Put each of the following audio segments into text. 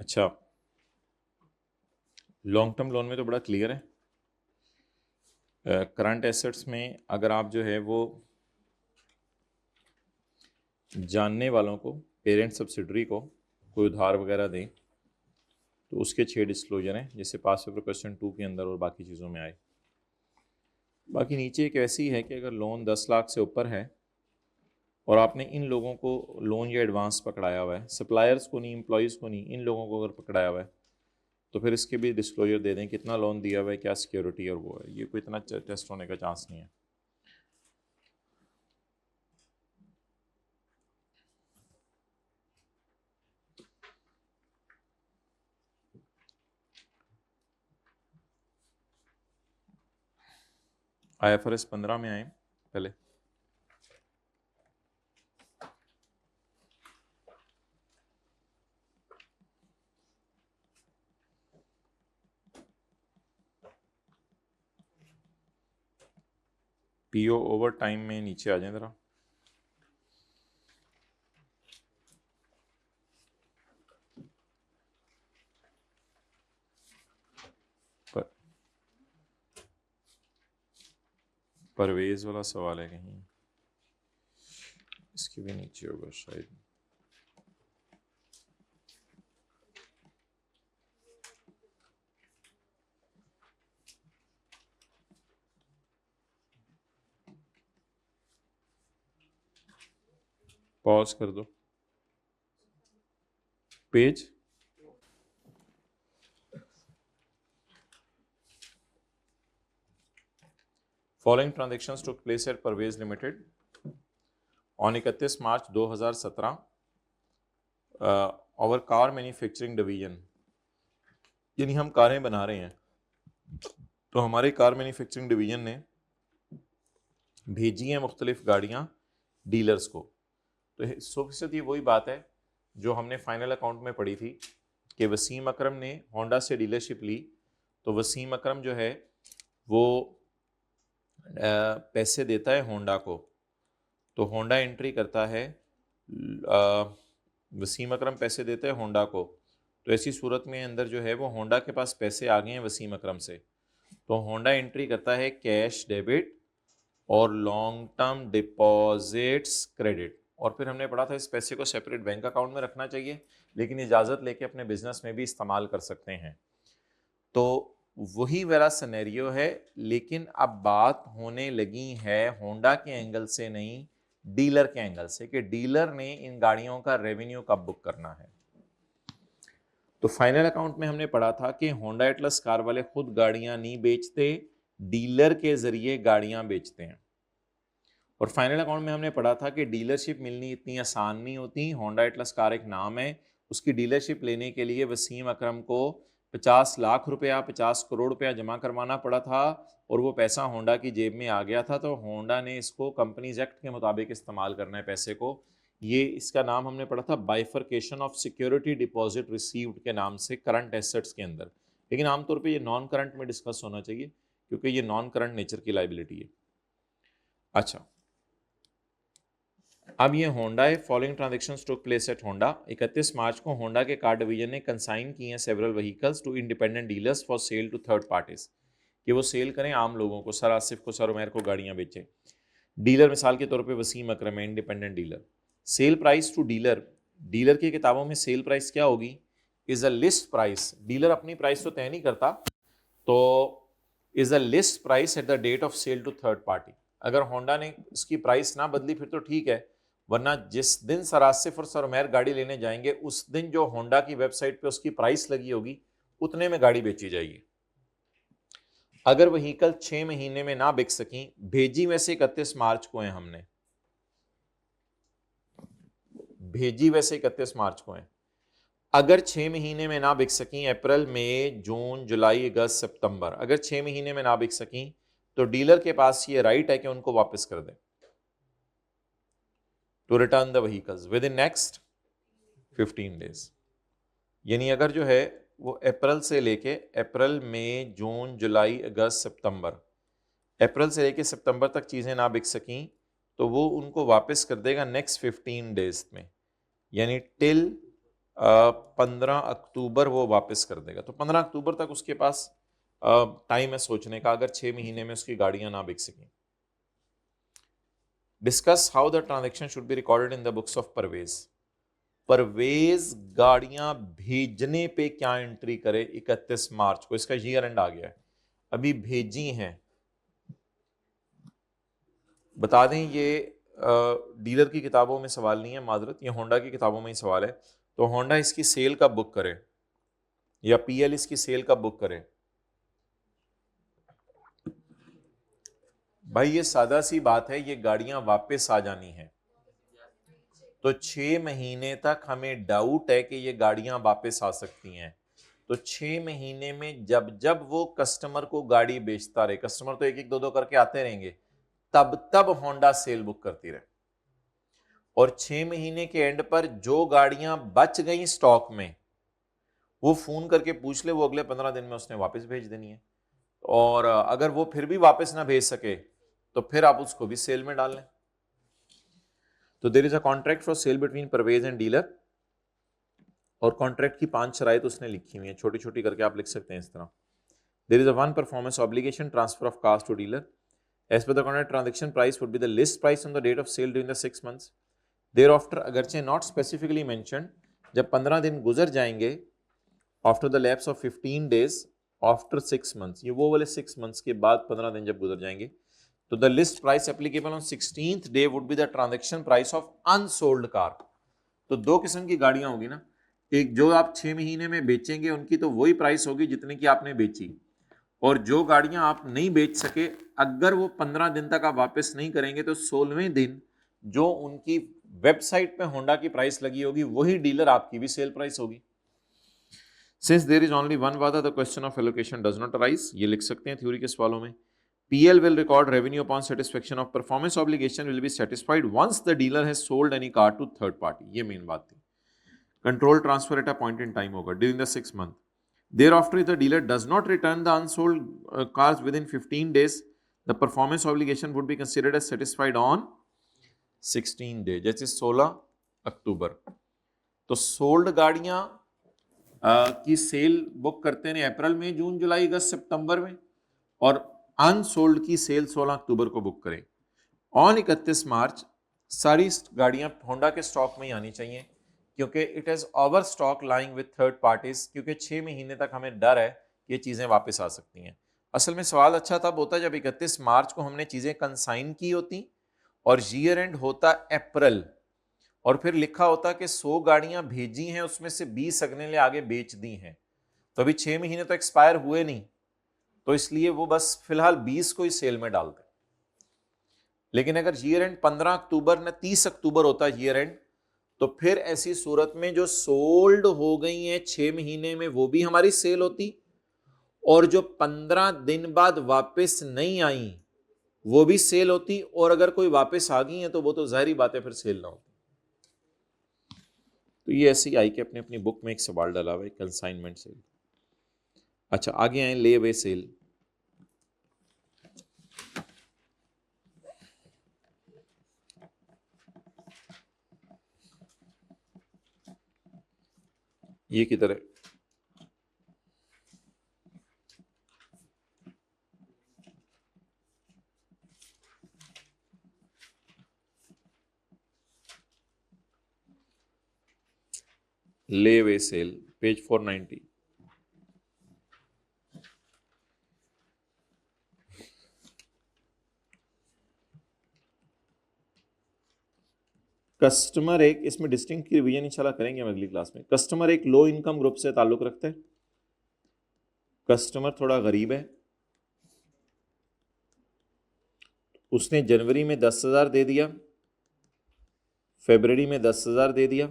अच्छा, long term loan में तो बड़ा क्लियर है। करंट एसेट्स में अगर आप जो है वो जानने वालों को, पेरेंट सब्सिडरी को कोई उधार वगैरह दें तो उसके 6 डिस्क्लोजर हैं, जैसे पास पेपर क्वेश्चन 2 के अंदर और बाकी चीज़ों में आए। बाकी नीचे एक ऐसी है कि अगर लोन 10 लाख से ऊपर है और आपने इन लोगों को लोन या एडवांस पकड़ाया हुआ है, सप्लायर्स को नहीं, एम्प्लॉयज़ को नहीं, इन लोगों को अगर पकड़ाया हुआ है तो फिर इसके भी डिस्क्लोजर दे दें, कितना लोन दिया हुआ है, क्या सिक्योरिटी और वो है। ये कोई इतना टेस्ट होने का चांस नहीं है। IFRS 15 में आए पहले। पीओ ओवर टाइम में नीचे आ जाए ज़रा। परवेज़ वाला सवाल है कहीं, इसके भी नीचे होगा शायद। पॉज कर दो page. Following transactions took place at Parvez limited on 31 March 2017। Our car manufacturing division, यानी हम कारें बना रहे हैं, तो हमारे कार मैन्युफैक्चरिंग डिवीजन ने भेजी हैं मुख्तलिफ गाड़ियाँ डीलर्स को। तो 100% ये वही बात है जो हमने फाइनल अकाउंट में पढ़ी थी कि वसीम अकरम ने होंडा से डीलरशिप ली। तो वसीम अकरम जो है वो पैसे देता है होंडा को, तो होंडा एंट्री करता है, वसीम अकरम पैसे देता है होंडा को। तो ऐसी सूरत में अंदर जो है वो होंडा के पास पैसे आ गए हैं वसीम अकरम से, तो होंडा एंट्री करता है कैश डेबिट और लॉन्ग टर्म डिपॉजिट्स क्रेडिट। और फिर हमने पढ़ा था इस पैसे को सेपरेट बैंक अकाउंट में रखना चाहिए, लेकिन इजाज़त लेके अपने बिजनेस में भी इस्तेमाल कर सकते हैं। तो वही वाला सिनेरियो है, लेकिन अब बात होने लगी है होंडा के एंगल से नहीं, डीलर के एंगल से, कि डीलर ने इन गाड़ियों का रेवेन्यू कब बुक करना है। तो फाइनल अकाउंट में हमने पढ़ा था कि होंडा एटलस कार वाले खुद गाड़ियां नहीं बेचते, डीलर के जरिए गाड़ियां बेचते हैं। और फाइनल अकाउंट में हमने पढ़ा था कि डीलरशिप मिलनी इतनी आसान नहीं होती। होंडा एटलस कार एक नाम है, उसकी डीलरशिप लेने के लिए वसीम अकरम को 50 लाख रुपया, 50 करोड़ रुपया जमा करवाना पड़ा था, और वो पैसा होंडा की जेब में आ गया था। तो होंडा ने इसको कंपनीज एक्ट के मुताबिक इस्तेमाल करना है पैसे को। ये इसका नाम हमने पढ़ा था bifurcation of security deposit received के नाम से करंट एसेट्स के अंदर, लेकिन आमतौर पे ये नॉन करंट में डिस्कस होना चाहिए क्योंकि ये नॉन करंट नेचर की लाइबिलिटी है। अच्छा, अब ये होंडा है। Following transactions took place at Honda. 31 मार्च को होंडा के कार डिवीजन ने कंसाइन किए हैं several vehicles to independent dealers for sale to third parties, कि वो सेल करें आम लोगों को, सर आसिफ को, सर उमैर को गाड़ियां बेचें। डीलर मिसाल के तौर पे वसीम अकरम है, independent dealer. Sale price to dealer, dealer की किताबों में सेल प्राइस क्या होगी, is a list price. Dealer अपनी प्राइस तो तय नहीं करता, तो is a list price at the date of sale to third party. अगर होंडा ने इसकी प्राइस ना बदली फिर तो ठीक है, वरना जिस दिन सर आसिफ और सर उमैर गाड़ी लेने जाएंगे उस दिन जो होंडा की वेबसाइट पे उसकी प्राइस लगी होगी उतने में गाड़ी बेची जाएगी। अगर व्हीकल 6 महीने में ना बिक सकी, भेजी वैसे 31 मार्च को है, हमने भेजी वैसे 31 मार्च को है, अगर 6 महीने में ना बिक सकी, अप्रैल मई जून जुलाई अगस्त सितंबर, अगर 6 महीने में ना बिक सकी तो डीलर के पास ये राइट है कि उनको वापस कर दें, to return the vehicles within next 15 days. यानी अगर जो है वो अप्रैल से लेके, अप्रैल मई जून जुलाई अगस्त सितंबर, अप्रैल से लेके सितंबर तक चीज़ें ना बिक सकी तो वो उनको वापस कर देगा नेक्स्ट 15 डेज में, यानी टिल 15 अक्टूबर वो वापस कर देगा, तो 15 अक्टूबर तक उसके पास टाइम है सोचने का, अगर 6 महीने में उसकी गाड़ियां ना बिक सकें। Discuss how the transaction should be recorded in the books of Parvez. Parvez गाड़ियां भेजने पे क्या एंट्री करे 31 मार्च को, इसका ईयर एंड आ गया है, अभी भेजी हैं। बता दें ये डीलर की किताबों में सवाल नहीं है, माजरत, ये होंडा की किताबों में ही सवाल है। तो होंडा इसकी सेल कब बुक करे या पीएल इसकी सेल कब बुक करे? भाई ये सादा सी बात है, ये गाड़ियां वापस आ जानी है, तो 6 महीने तक हमें डाउट है कि ये गाड़ियां वापस आ सकती हैं। तो 6 महीने में जब जब वो कस्टमर को गाड़ी बेचता रहे, कस्टमर तो एक एक दो दो करके आते रहेंगे, तब तब होंडा सेल बुक करती रहे। और 6 महीने के एंड पर जो गाड़ियां बच गई स्टॉक में, वो फोन करके पूछ ले, वो अगले 15 दिन में उसने वापस भेज देनी है। और अगर वो फिर भी वापस ना भेज सके तो फिर आप उसको भी सेल में डाल लें। तो there is a contract for sale between Parvez and dealer, और कॉन्ट्रैक्ट की 5 शराइत उसने लिखी हुई है, छोटी छोटी करके आप लिख सकते हैं इस तरह। There is a 1 performance obligation, transfer of cars to dealer. As per the contract, transaction price would be the list price on the date of sale during the 6 months. Thereafter, अगरचे not specifically mentioned, जब 15 दिन गुजर जाएंगे, after the lapse of 15 days after 6 months, ये वो वाले 6 months के बाद 15 दिन जब गुजर जाएंगे, तो the list price applicable on 16th day would be the transaction price of unsold car. तो दो किस्म की गाड़ियां होगी ना, एक जो आप 6 महीने में बेचेंगे उनकी तो वही प्राइस होगी जितने की आपने बेची, और जो गाड़ियां आप नहीं बेच सके, अगर वो 15 दिन तक आप वापस नहीं करेंगे तो 16वें दिन जो उनकी वेबसाइट पे होंडा की प्राइस लगी होगी वही डीलर आपकी भी सेल प्राइस होगी। Since there is only one वादा, the question of allocation does not arise, ये लिख सकते हैं थ्योरी के सवालों में। PL will record revenue upon satisfaction of performance obligation will be satisfied once the dealer has sold any car to third party, ये main बात थी। Control transfer at a point in time होगा during the 6 month. Thereafter, if the dealer does not return the unsold cars within 15 days, the performance obligation would be considered as satisfied on 16 day, जैसे 16 अक्टूबर। तो sold गाड़ियां की cell book करते हैं अप्रैल में, जून जुलाई अगस्त सितंबर में, और अनसोल्ड की सेल 16 अक्टूबर को बुक करें। ऑन 31 मार्च सारी गाड़ियां होंडा के स्टॉक में ही आनी चाहिए, क्योंकि it is over stock lying with third parties, क्योंकि 6 महीने तक हमें डर है कि ये चीजें वापस आ सकती हैं। असल में सवाल अच्छा तब होता जब 31 मार्च को हमने चीजें कंसाइन की होती और ईयर एंड होता अप्रैल, और फिर लिखा होता कि 100 गाड़ियां भेजी हैं उसमें से 20 अगले लिए आगे बेच दी हैं, तो अभी 6 महीने तो एक्सपायर हुए नहीं, तो इसलिए वो बस फिलहाल 20 को ही सेल में डाल दें। लेकिन अगर ईयर एंड 15 अक्टूबर न 30 अक्टूबर होता ईयर एंड, तो फिर ऐसी सूरत में जो सोल्ड हो गई हैं 6 महीने में वो भी हमारी सेल होती, और जो 15 दिन बाद वापस नहीं आई वो भी सेल होती, और अगर कोई वापस आ गई है तो वो तो जाहिर बात है फिर सेल ना होती। तो ये ऐसे ही आई कि अपने अपनी बुक में एक सवाल डाला हुआ है, कंसाइनमेंट सेल। अच्छा आगे आए ले अवे सेल। ये किधर है? ले अवे सेल पेज 490। कस्टमर एक, इसमें डिस्टिंक्ट की रिवीजन इंशाल्लाह करेंगे हम अगली क्लास में। कस्टमर एक लो इनकम ग्रुप से ताल्लुक रखता है, कस्टमर थोड़ा गरीब है, उसने जनवरी में 10,000 दे दिया, फरवरी में 10,000 दे दिया,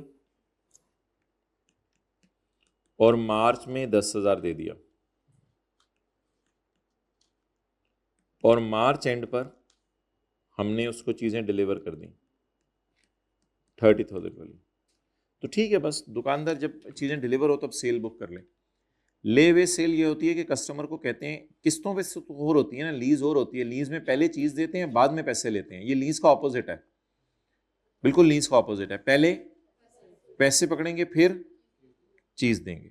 और मार्च में 10,000 दे दिया, और मार्च एंड पर हमने उसको चीज़ें डिलीवर कर दी 30,000 वाली। तो ठीक है, बस दुकानदार जब चीज़ें डिलीवर हो तब सेल बुक कर ले। ले वे सेल ये होती है कि कस्टमर को कहते हैं, किस्तों पे और होती है ना, लीज और होती है, लीज में पहले चीज़ देते हैं बाद में पैसे लेते हैं, ये लीज का ऑपोजिट है, बिल्कुल लीज का ऑपोजिट है। पहले पैसे पकड़ेंगे फिर चीज़ देंगे।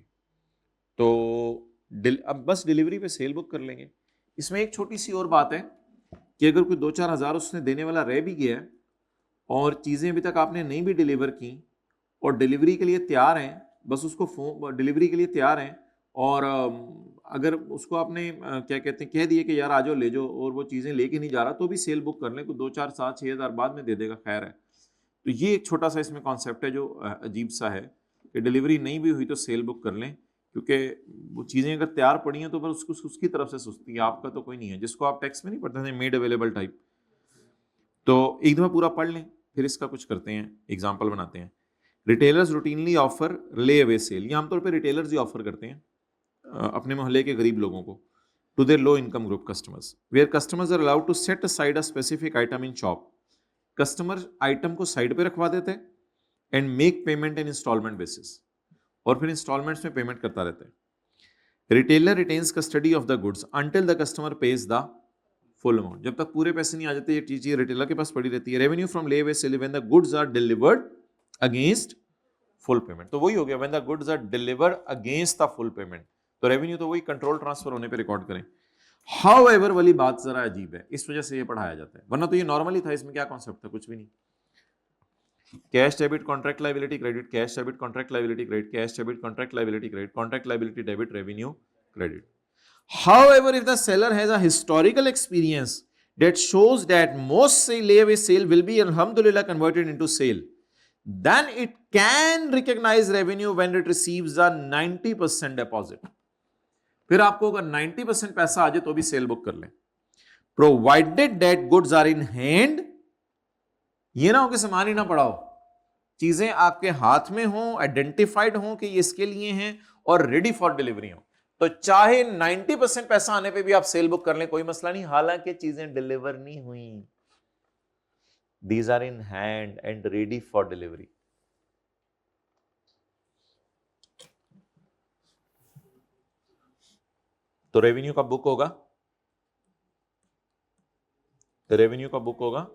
तो अब बस डिलीवरी पे सेल बुक कर लेंगे। इसमें एक छोटी सी और बात है कि अगर कोई 2-4 हज़ार उसने देने वाला रह भी गया है और चीज़ें अभी तक आपने नहीं भी डिलीवर की और डिलीवरी के लिए तैयार हैं, बस उसको फोन डिलीवरी के लिए तैयार हैं और अगर उसको आपने क्या कहते हैं कह दिए कि यार आ जाओ ले जाओ और वो चीज़ें लेके नहीं जा रहा, तो भी सेल बुक कर लें, कोई 2-4-7-6 हज़ार बाद में दे देगा, खैर है। तो ये एक छोटा सा इसमें कॉन्सेप्ट है जो अजीब सा है कि डिलीवरी नहीं भी हुई तो सेल बुक कर लें, क्योंकि वो चीज़ें अगर तैयार पड़ी हैं तो फिर उसको उसकी तरफ से सुस्ती है, आपका तो कोई नहीं है। जिसको आप टेक्स्ट में नहीं पढ़ते थे मेड अवेलेबल टाइप, तो एक दफ़ा पूरा पढ़ लें, फिर इसका कुछ करते हैं, एग्जाम्पल बनाते हैं। रिटेलर्स रूटीनली ऑफर ले अवे सेल, ये आमतौर पर रिटेलर्स ही ऑफर करते हैं अपने मोहल्ले के गरीब लोगों को, to their low income group customers, where customers are allowed to set aside a specific item in shop. Customer item को साइड पे रखवा देते हैं and make payment in installment basis, और फिर इंस्टॉलमेंट्स में पेमेंट करता रहता है। Retailer retains custody of the goods until the customer pays the full amount, जब तक पूरे पैसे नहीं आ जाते ये चीज रिटेलर के पास पड़ी रहती है। Revenue from lay away sale when the goods are delivered against full payment, तो वही हो गया when the goods are delivered against the full payment, तो रेवेन्यू तो वही कंट्रोल ट्रांसफर होने पे रिकॉर्ड करें। हाउएवर वाली बात जरा अजीब है, इस वजह से ये पढ़ाया जाता है, वरना तो ये नॉर्मली था, इसमें क्या कॉन्सेप्ट था, कुछ भी नहीं। Cash debit contract liability credit, cash debit contract liability credit, cash debit contract liability credit, contract liability debit, revenue credit. However, if the seller has a historical experience that shows that most layaway sale will be alhamdulillah converted into sale, then it can recognize revenue when it receives a 90% deposit. फिर आपको अगर 90% पैसा आ जाए तो भी cell book कर लें, provided that goods are in hand. ये ना हो कि सामान ही ना पड़ा हो, चीजें आपके हाथ में हो, आइडेंटिफाइड हो कि ये इसके लिए हैं और रेडी फॉर डिलीवरी हो, तो चाहे 90% पैसा आने पे भी आप सेल बुक कर लें, कोई मसला नहीं, हालांकि चीजें डिलीवर नहीं हुई। These are in hand and ready for delivery. तो रेवेन्यू का बुक होगा, रेवेन्यू का बुक होगा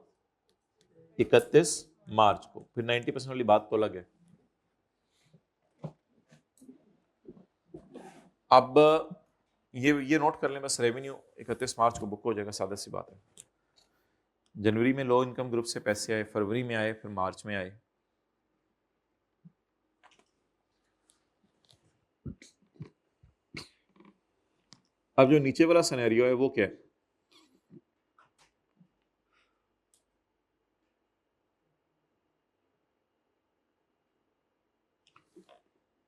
31 मार्च को, फिर 90% वाली बात तो अलग है। अब ये नोट कर लें बस, रेवेन्यू 31 मार्च को बुक हो जाएगा, सादा सी बात है। जनवरी में लो इनकम ग्रुप से पैसे आए, फरवरी में आए, फिर मार्च में आए। अब जो नीचे वाला सिनेरियो है वो क्या है,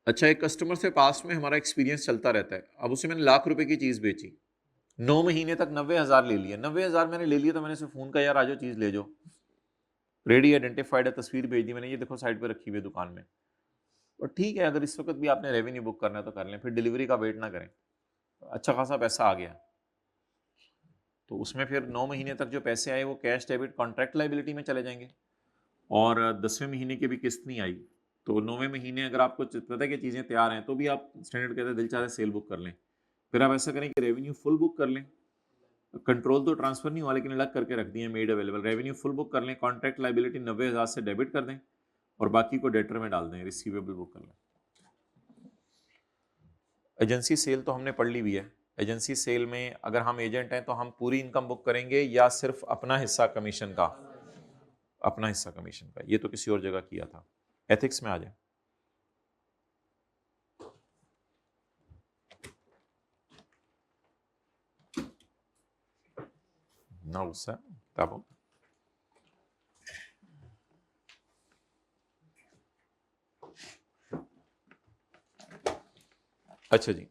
अच्छा एक कस्टमर से पास में हमारा एक्सपीरियंस चलता रहता है, अब उसे मैंने लाख रुपए की चीज बेची, 9 महीने तक 90,000 ले लिया, 90,000 मैंने ले लिया तो मैंने उसे फोन का यार आ जाओ चीज ले जाओ, रेडी आइडेंटिफाइड है, तस्वीर भेज दी मैंने, ये देखो साइड पे रखी हुई है दुकान में। और ठीक है, अगर इस वक्त भी आपने रेवेन्यू बुक करना है तो कर लें, फिर डिलीवरी का वेट ना करें, अच्छा खासा पैसा आ गया तो उसमें फिर 9 महीने तक जो पैसे आए वो कैश डेबिट कॉन्ट्रैक्ट लायबिलिटी में चले जाएंगे, और 10वें महीने की भी किस्त नहीं आई तो 9वें महीने अगर आपको पता है कि चीज़ें तैयार हैं तो भी आप स्टैंडर्ड कहते हैं दिल चाहे सेल बुक कर लें। फिर आप ऐसा करें कि रेवेन्यू फुल बुक कर लें, कंट्रोल तो ट्रांसफर नहीं हुआ लेकिन अलग करके रख दिए made available, revenue full book कर लें, कॉन्ट्रैक्ट लायबिलिटी 90,000 से डेबिट कर दें और बाकी को डेटर में डाल दें, रिसीवेबल बुक कर लें। एजेंसी सेल तो हमने पढ़ ली हुई है, एजेंसी सेल में अगर हम एजेंट हैं तो हम पूरी इनकम बुक करेंगे या सिर्फ अपना हिस्सा कमीशन का, अपना हिस्सा कमीशन का, ये तो किसी और जगह किया था। एथिक्स में आ जाए, ना गुस्सा तब अच्छा जी,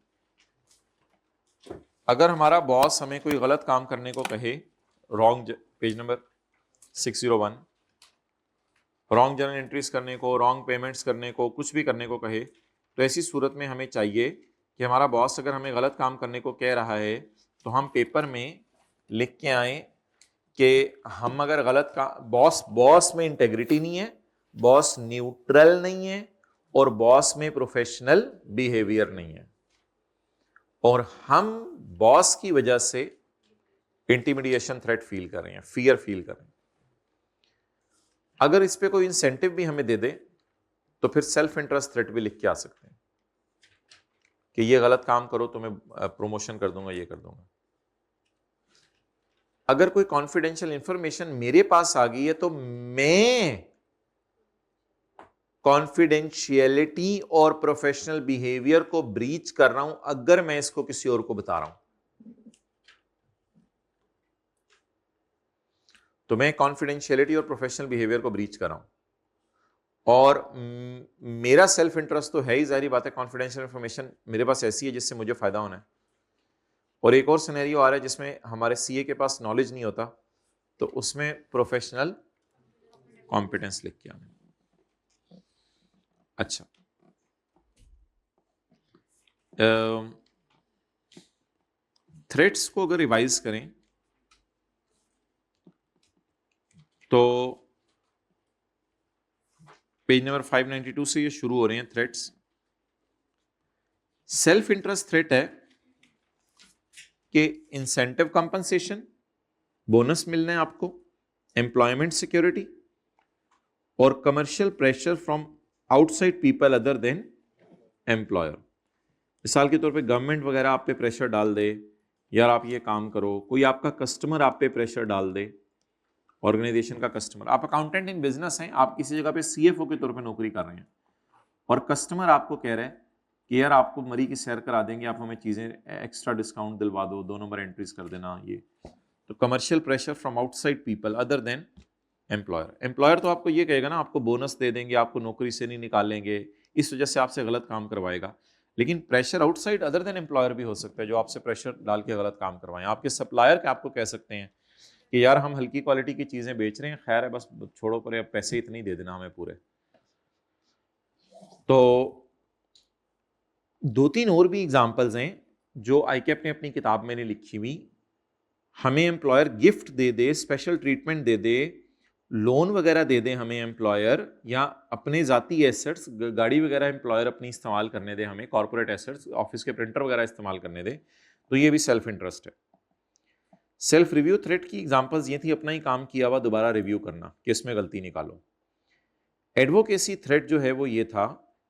अगर हमारा बॉस हमें कोई गलत काम करने को कहे, wrong, page number 601, wrong journal entries करने को, रॉन्ग पेमेंट्स करने को, कुछ भी करने को कहे, तो ऐसी सूरत में हमें चाहिए कि हमारा बॉस अगर हमें गलत काम करने को कह रहा है तो हम पेपर में लिख के आए कि हम अगर गलत का, बॉस में इंटेग्रिटी नहीं है, बॉस न्यूट्रल नहीं है और बॉस में प्रोफेशनल बिहेवियर नहीं है, और हम बॉस की वजह से इंटिमिडिएशन थ्रेट फील कर रहे हैं, फियर फील कर रहे हैं। अगर इस पे कोई इंसेंटिव भी हमें दे दे तो फिर सेल्फ इंटरेस्ट थ्रेट भी लिख के आ सकते हैं। कि ये गलत काम करो तो मैं प्रमोशन कर दूंगा, ये कर दूंगा। अगर कोई कॉन्फिडेंशियल इंफॉर्मेशन मेरे पास आ गई है तो मैं कॉन्फिडेंशियलिटी और प्रोफेशनल बिहेवियर को ब्रीच कर रहा हूं अगर मैं इसको किसी और को बता रहा हूं। तो मैं कॉन्फिडेंशियलिटी और प्रोफेशनल बिहेवियर को ब्रीच कर रहा हूं, और मेरा सेल्फ इंटरेस्ट तो है ही, जाहिर बात है, कॉन्फिडेंशियल इंफॉर्मेशन मेरे पास ऐसी है जिससे मुझे फायदा होना है। और एक और सिनेरियो आ रहा है जिसमें हमारे सीए के पास नॉलेज नहीं होता, तो उसमें प्रोफेशनल कॉम्पिटेंस लिख के आना। अच्छा, थ्रेट्स को अगर रिवाइज करें तो पेज नंबर 592 से ये शुरू हो रहे हैं थ्रेट्स। सेल्फ इंटरेस्ट थ्रेट है कि इंसेंटिव कंपनसेशन, बोनस मिलना है आपको, एम्प्लॉयमेंट सिक्योरिटी और commercial pressure from outside people other than employer. मिसाल के तौर पे गवर्नमेंट वगैरह आप पे प्रेशर डाल दे, यार आप ये काम करो, कोई आपका कस्टमर आप पे प्रेशर डाल दे, ऑर्गेनाइजेशन का कस्टमर, आप अकाउंटेंट इन बिजनेस हैं, आप किसी जगह पे सीएफओ के तौर पे नौकरी कर रहे हैं और कस्टमर आपको कह रहे हैं कि यार आपको मरी की सैर करा देंगे, आप हमें चीज़ें एक्स्ट्रा डिस्काउंट दिलवा दो, 2 नंबर एंट्रीज कर देना, ये तो commercial pressure from outside people other than employer. Employer तो आपको ये कहेगा ना, आपको बोनस दे देंगे, आपको नौकरी से नहीं निकालेंगे, इस वजह से आपसे गलत काम करवाएगा। लेकिन pressure outside other than employer भी हो सकता है, जो आपसे प्रेशर डाल के गलत काम करवाएं। आपके सप्लायर के आपको कह सकते हैं कि यार हम हल्की क्वालिटी की चीजें बेच रहे हैं, खैर है बस छोड़ो पर, अब पैसे इतने ही दे देना हमें पूरे। तो 2-3 और भी एग्जांपल्स हैं जो आईकैप ने अपनी किताब में लिखी हुई। हमें एम्प्लॉयर गिफ्ट दे दे, स्पेशल ट्रीटमेंट दे दे, लोन वगैरह दे दे हमें एम्प्लॉयर, या अपने जाती एसेट्स, गाड़ी वगैरह एम्प्लॉयर अपनी इस्तेमाल करने दे हमें, कॉर्पोरेट एसेट्स, ऑफिस के प्रिंटर वगैरह इस्तेमाल करने दे, तो ये भी सेल्फ इंटरेस्ट है। सेल्फ रिव्यू थ्रेट की एग्जांपल्स ये थी, अपना ही काम किया हुआ दोबारा रिव्यू करना कि इसमें गलती निकालो। एडवोकेसी थ्रेट जो है वो ये था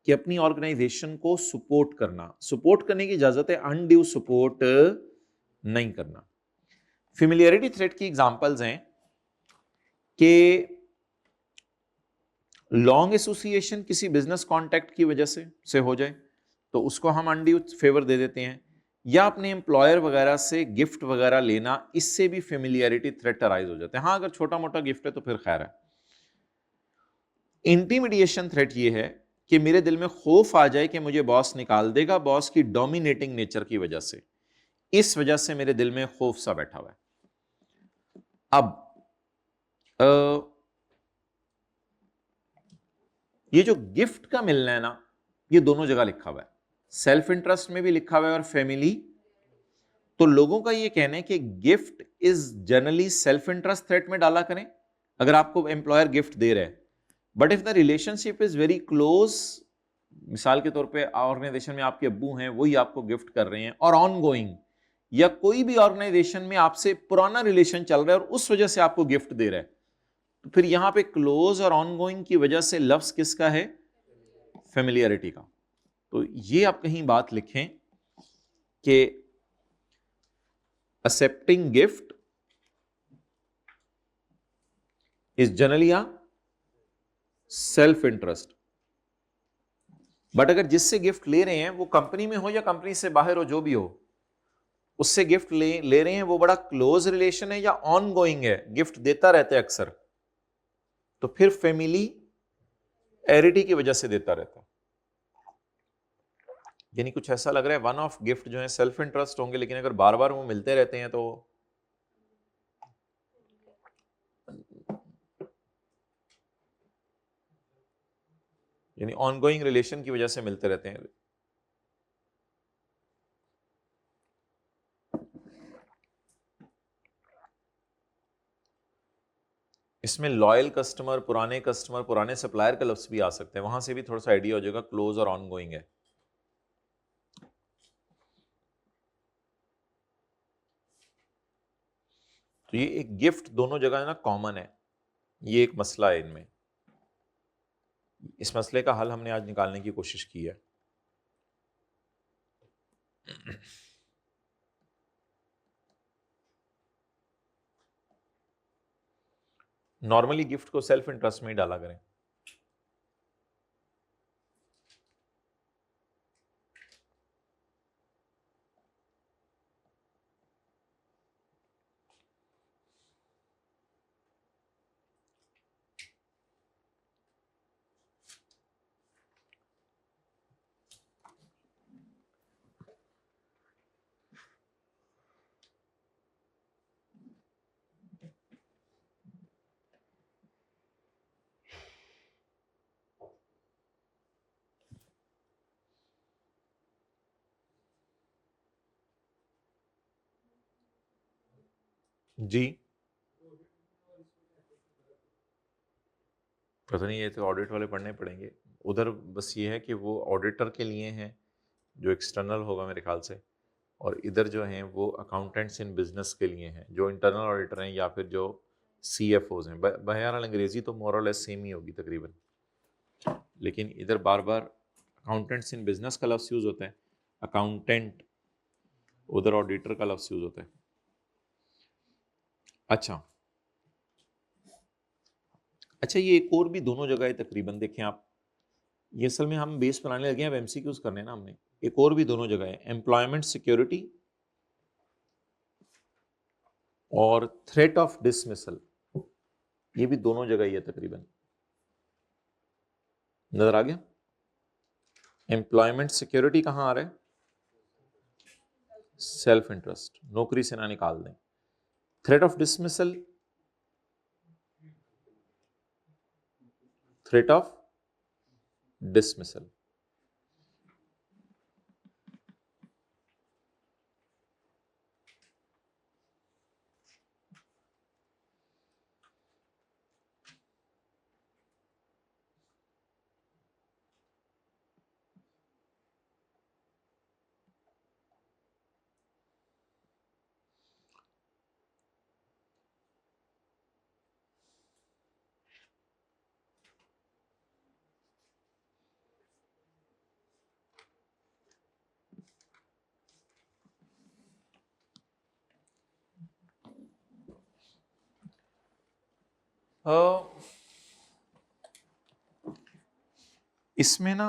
कि अपनी ऑर्गेनाइजेशन को सपोर्ट करना, सपोर्ट करने की इजाजत है, अनड्यू सपोर्ट नहीं करना। फेमिलियरिटी थ्रेट की एग्जांपल्स हैं कि लॉन्ग एसोसिएशन किसी बिजनेस कॉन्टैक्ट की वजह से हो जाए तो उसको हम अनड्यू फेवर दे देते हैं, या अपने एम्प्लॉयर वगैरह से गिफ्ट वगैरह लेना, इससे भी फेमिलियरिटी थ्रेट अराइज हो जाते हैं। हाँ, अगर छोटा मोटा गिफ्ट है तो फिर खैर है। इंटिमिडिएशन थ्रेट ये है कि मेरे दिल में खौफ आ जाए कि मुझे बॉस निकाल देगा, बॉस की डोमिनेटिंग नेचर की वजह से, इस वजह से मेरे दिल में खौफ सा बैठा हुआ है। अब ये जो गिफ्ट का मिलना है ना, ये दोनों जगह लिखा हुआ है, सेल्फ इंटरेस्ट में भी लिखा हुआ है और फैमिली। तो लोगों का ये कहना है कि gift is generally self interest threat में डाला करें अगर आपको एम्प्लॉयर गिफ्ट दे रहा है, but if the relationship is very close, मिसाल के तौर पे ऑर्गेनाइजेशन में आपके अब्बू हैं, वही आपको गिफ्ट कर रहे हैं, और ऑन गोइंग, या कोई भी ऑर्गेनाइजेशन में आपसे पुराना रिलेशन चल रहा है और उस वजह से आपको गिफ्ट दे रहा है, तो फिर यहां पे क्लोज और ऑनगोइंग की वजह से लफ्ज किसका है? फेमिलियरिटी का। तो ये आप कहीं बात लिखें कि accepting gift is generally a self interest, but अगर जिससे गिफ्ट ले रहे हैं वो कंपनी में हो या कंपनी से बाहर हो, जो भी हो, उससे गिफ्ट ले रहे हैं, वो बड़ा क्लोज रिलेशन है या ऑन गोइंग है, गिफ्ट देता रहता है अक्सर, तो फिर फैमिली एरिटी की वजह से देता रहता है। यानी कुछ ऐसा लग रहा है वन ऑफ गिफ्ट जो है सेल्फ इंटरेस्ट होंगे, लेकिन अगर बार बार वो मिलते रहते हैं तो यानी ऑनगोइंग रिलेशन की वजह से मिलते रहते हैं। इसमें लॉयल कस्टमर, पुराने सप्लायर का लफ्ज भी आ सकते हैं, वहां से भी थोड़ा सा आइडिया हो जाएगा क्लोज और ऑनगोइंग है। तो ये एक गिफ्ट दोनों जगह ना कॉमन है, ये एक मसला है इनमें। इस मसले का हल हमने आज निकालने की कोशिश की है। नॉर्मली गिफ्ट को सेल्फ इंटरेस्ट में ही डाला करें। जी पता नहीं, ये तो ऑडिट वाले पढ़ने पड़ेंगे उधर। बस ये है कि वो ऑडिटर के लिए हैं जो एक्सटर्नल होगा मेरे ख्याल से, और इधर जो हैं वो अकाउंटेंट्स इन बिजनेस के लिए हैं जो इंटरनल ऑडिटर हैं या फिर जो CFOs हैं। बहरहाल अंग्रेज़ी तो मोर और लेस सेम ही होगी तकरीबन, लेकिन इधर बार बार अकाउंटेंट्स इन बिजनेस का लफ्ज़ यूज़ होता है, अकाउंटेंट, उधर ऑडिटर का लफ्ज़ यूज़ होता है। अच्छा अच्छा, ये एक और भी दोनों जगह है तकरीबन, देखें आप, ये असल में हम बेस बनाने लगे हैं, अब MCQs करने हैं ना हमने। एक और भी दोनों जगह है, एम्प्लॉयमेंट सिक्योरिटी और थ्रेट ऑफ डिसमिसल, ये भी दोनों जगह ही है तकरीबन। नजर आ गया? एम्प्लॉयमेंट सिक्योरिटी कहां आ रहा है? सेल्फ इंटरेस्ट, नौकरी से ना निकाल दें। Threat of dismissal, threat of dismissal. इसमें ना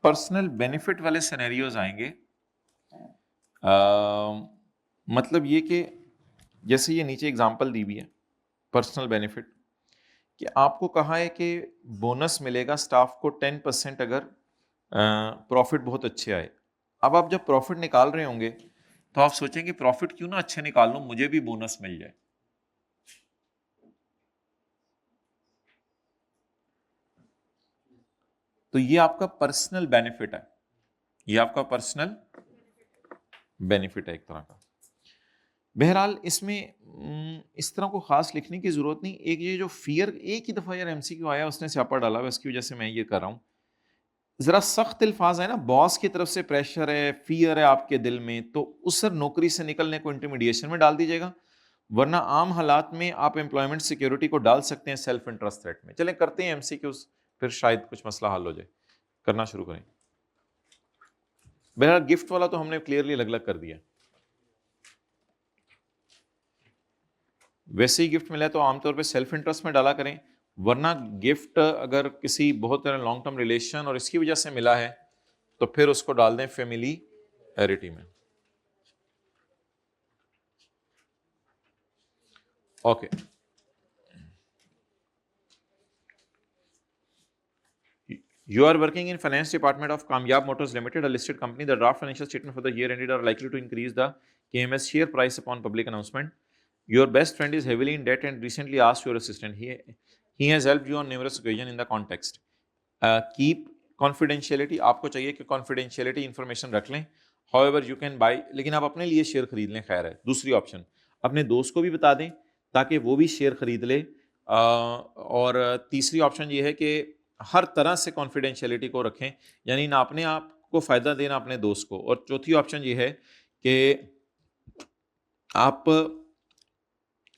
पर्सनल बेनिफिट वाले सिनेरियोज आएंगे। मतलब ये कि जैसे ये नीचे एग्जांपल दी हुई है, पर्सनल बेनिफिट, कि आपको कहा है कि बोनस मिलेगा स्टाफ को 10% अगर प्रॉफिट बहुत अच्छे आए। अब आप जब प्रॉफिट निकाल रहे होंगे तो आप सोचेंगे प्रॉफिट क्यों ना अच्छे निकाल लूं, मुझे भी बोनस मिल जाए। तो ये आपका पर्सनल बेनिफिट है, ये आपका पर्सनल बेनिफिट है एक तरह का। बहरहाल इसमें इस तरह को खास लिखने की जरूरत नहीं। एक ये जो फियर, एक ही दफा यार MCQ आया उसने स्यापा डाला हुआ, इसकी वजह से मैं ये कर रहा हूं। जरा सख्त अल्फाज है ना, बॉस की तरफ से प्रेशर है, फियर है आपके दिल में, तो उस सर नौकरी से निकलने को इंटिमिडिएशन में डाल दीजिएगा, वरना आम हालात में आप एम्प्लॉयमेंट सिक्योरिटी को डाल सकते हैं सेल्फ इंटरेस्ट थ्रेट में। चलें करते हैं MCQs, फिर शायद कुछ मसला हल हो जाए। करना शुरू करें। बहरहाल गिफ्ट वाला तो हमने क्लियरली अलग अलग कर दिया। वैसे ही गिफ्ट मिला तो आमतौर पे सेल्फ इंटरेस्ट में डाला करें, वरना गिफ्ट अगर किसी बहुत लॉन्ग टर्म रिलेशन और इसकी वजह से मिला है तो फिर उसको डाल दें फैमिली हेरिटी में। Okay, You are working in finance department of Kamyab Motors Limited, a listed company. The draft financial statement for the year ended are likely to increase the KMS share price upon public announcement. Your best friend is heavily in debt and recently asked your assistance. He has helped you on numerous occasions in the context. Keep confidentiality. आपको चाहिए कि confidentiality information रख लें. However, you can buy, लेकिन आप अपने लिए share खरीद लें, खैर है। दूसरी ऑप्शन, अपने दोस्त को भी बता दें ताकि वो भी शेयर खरीद ले। और तीसरी ऑप्शन ये है कि हर तरह से कॉन्फिडेंशियलिटी को रखें, यानी ना अपने आप को फ़ायदा देना अपने दोस्त को। और चौथी ऑप्शन ये है कि आप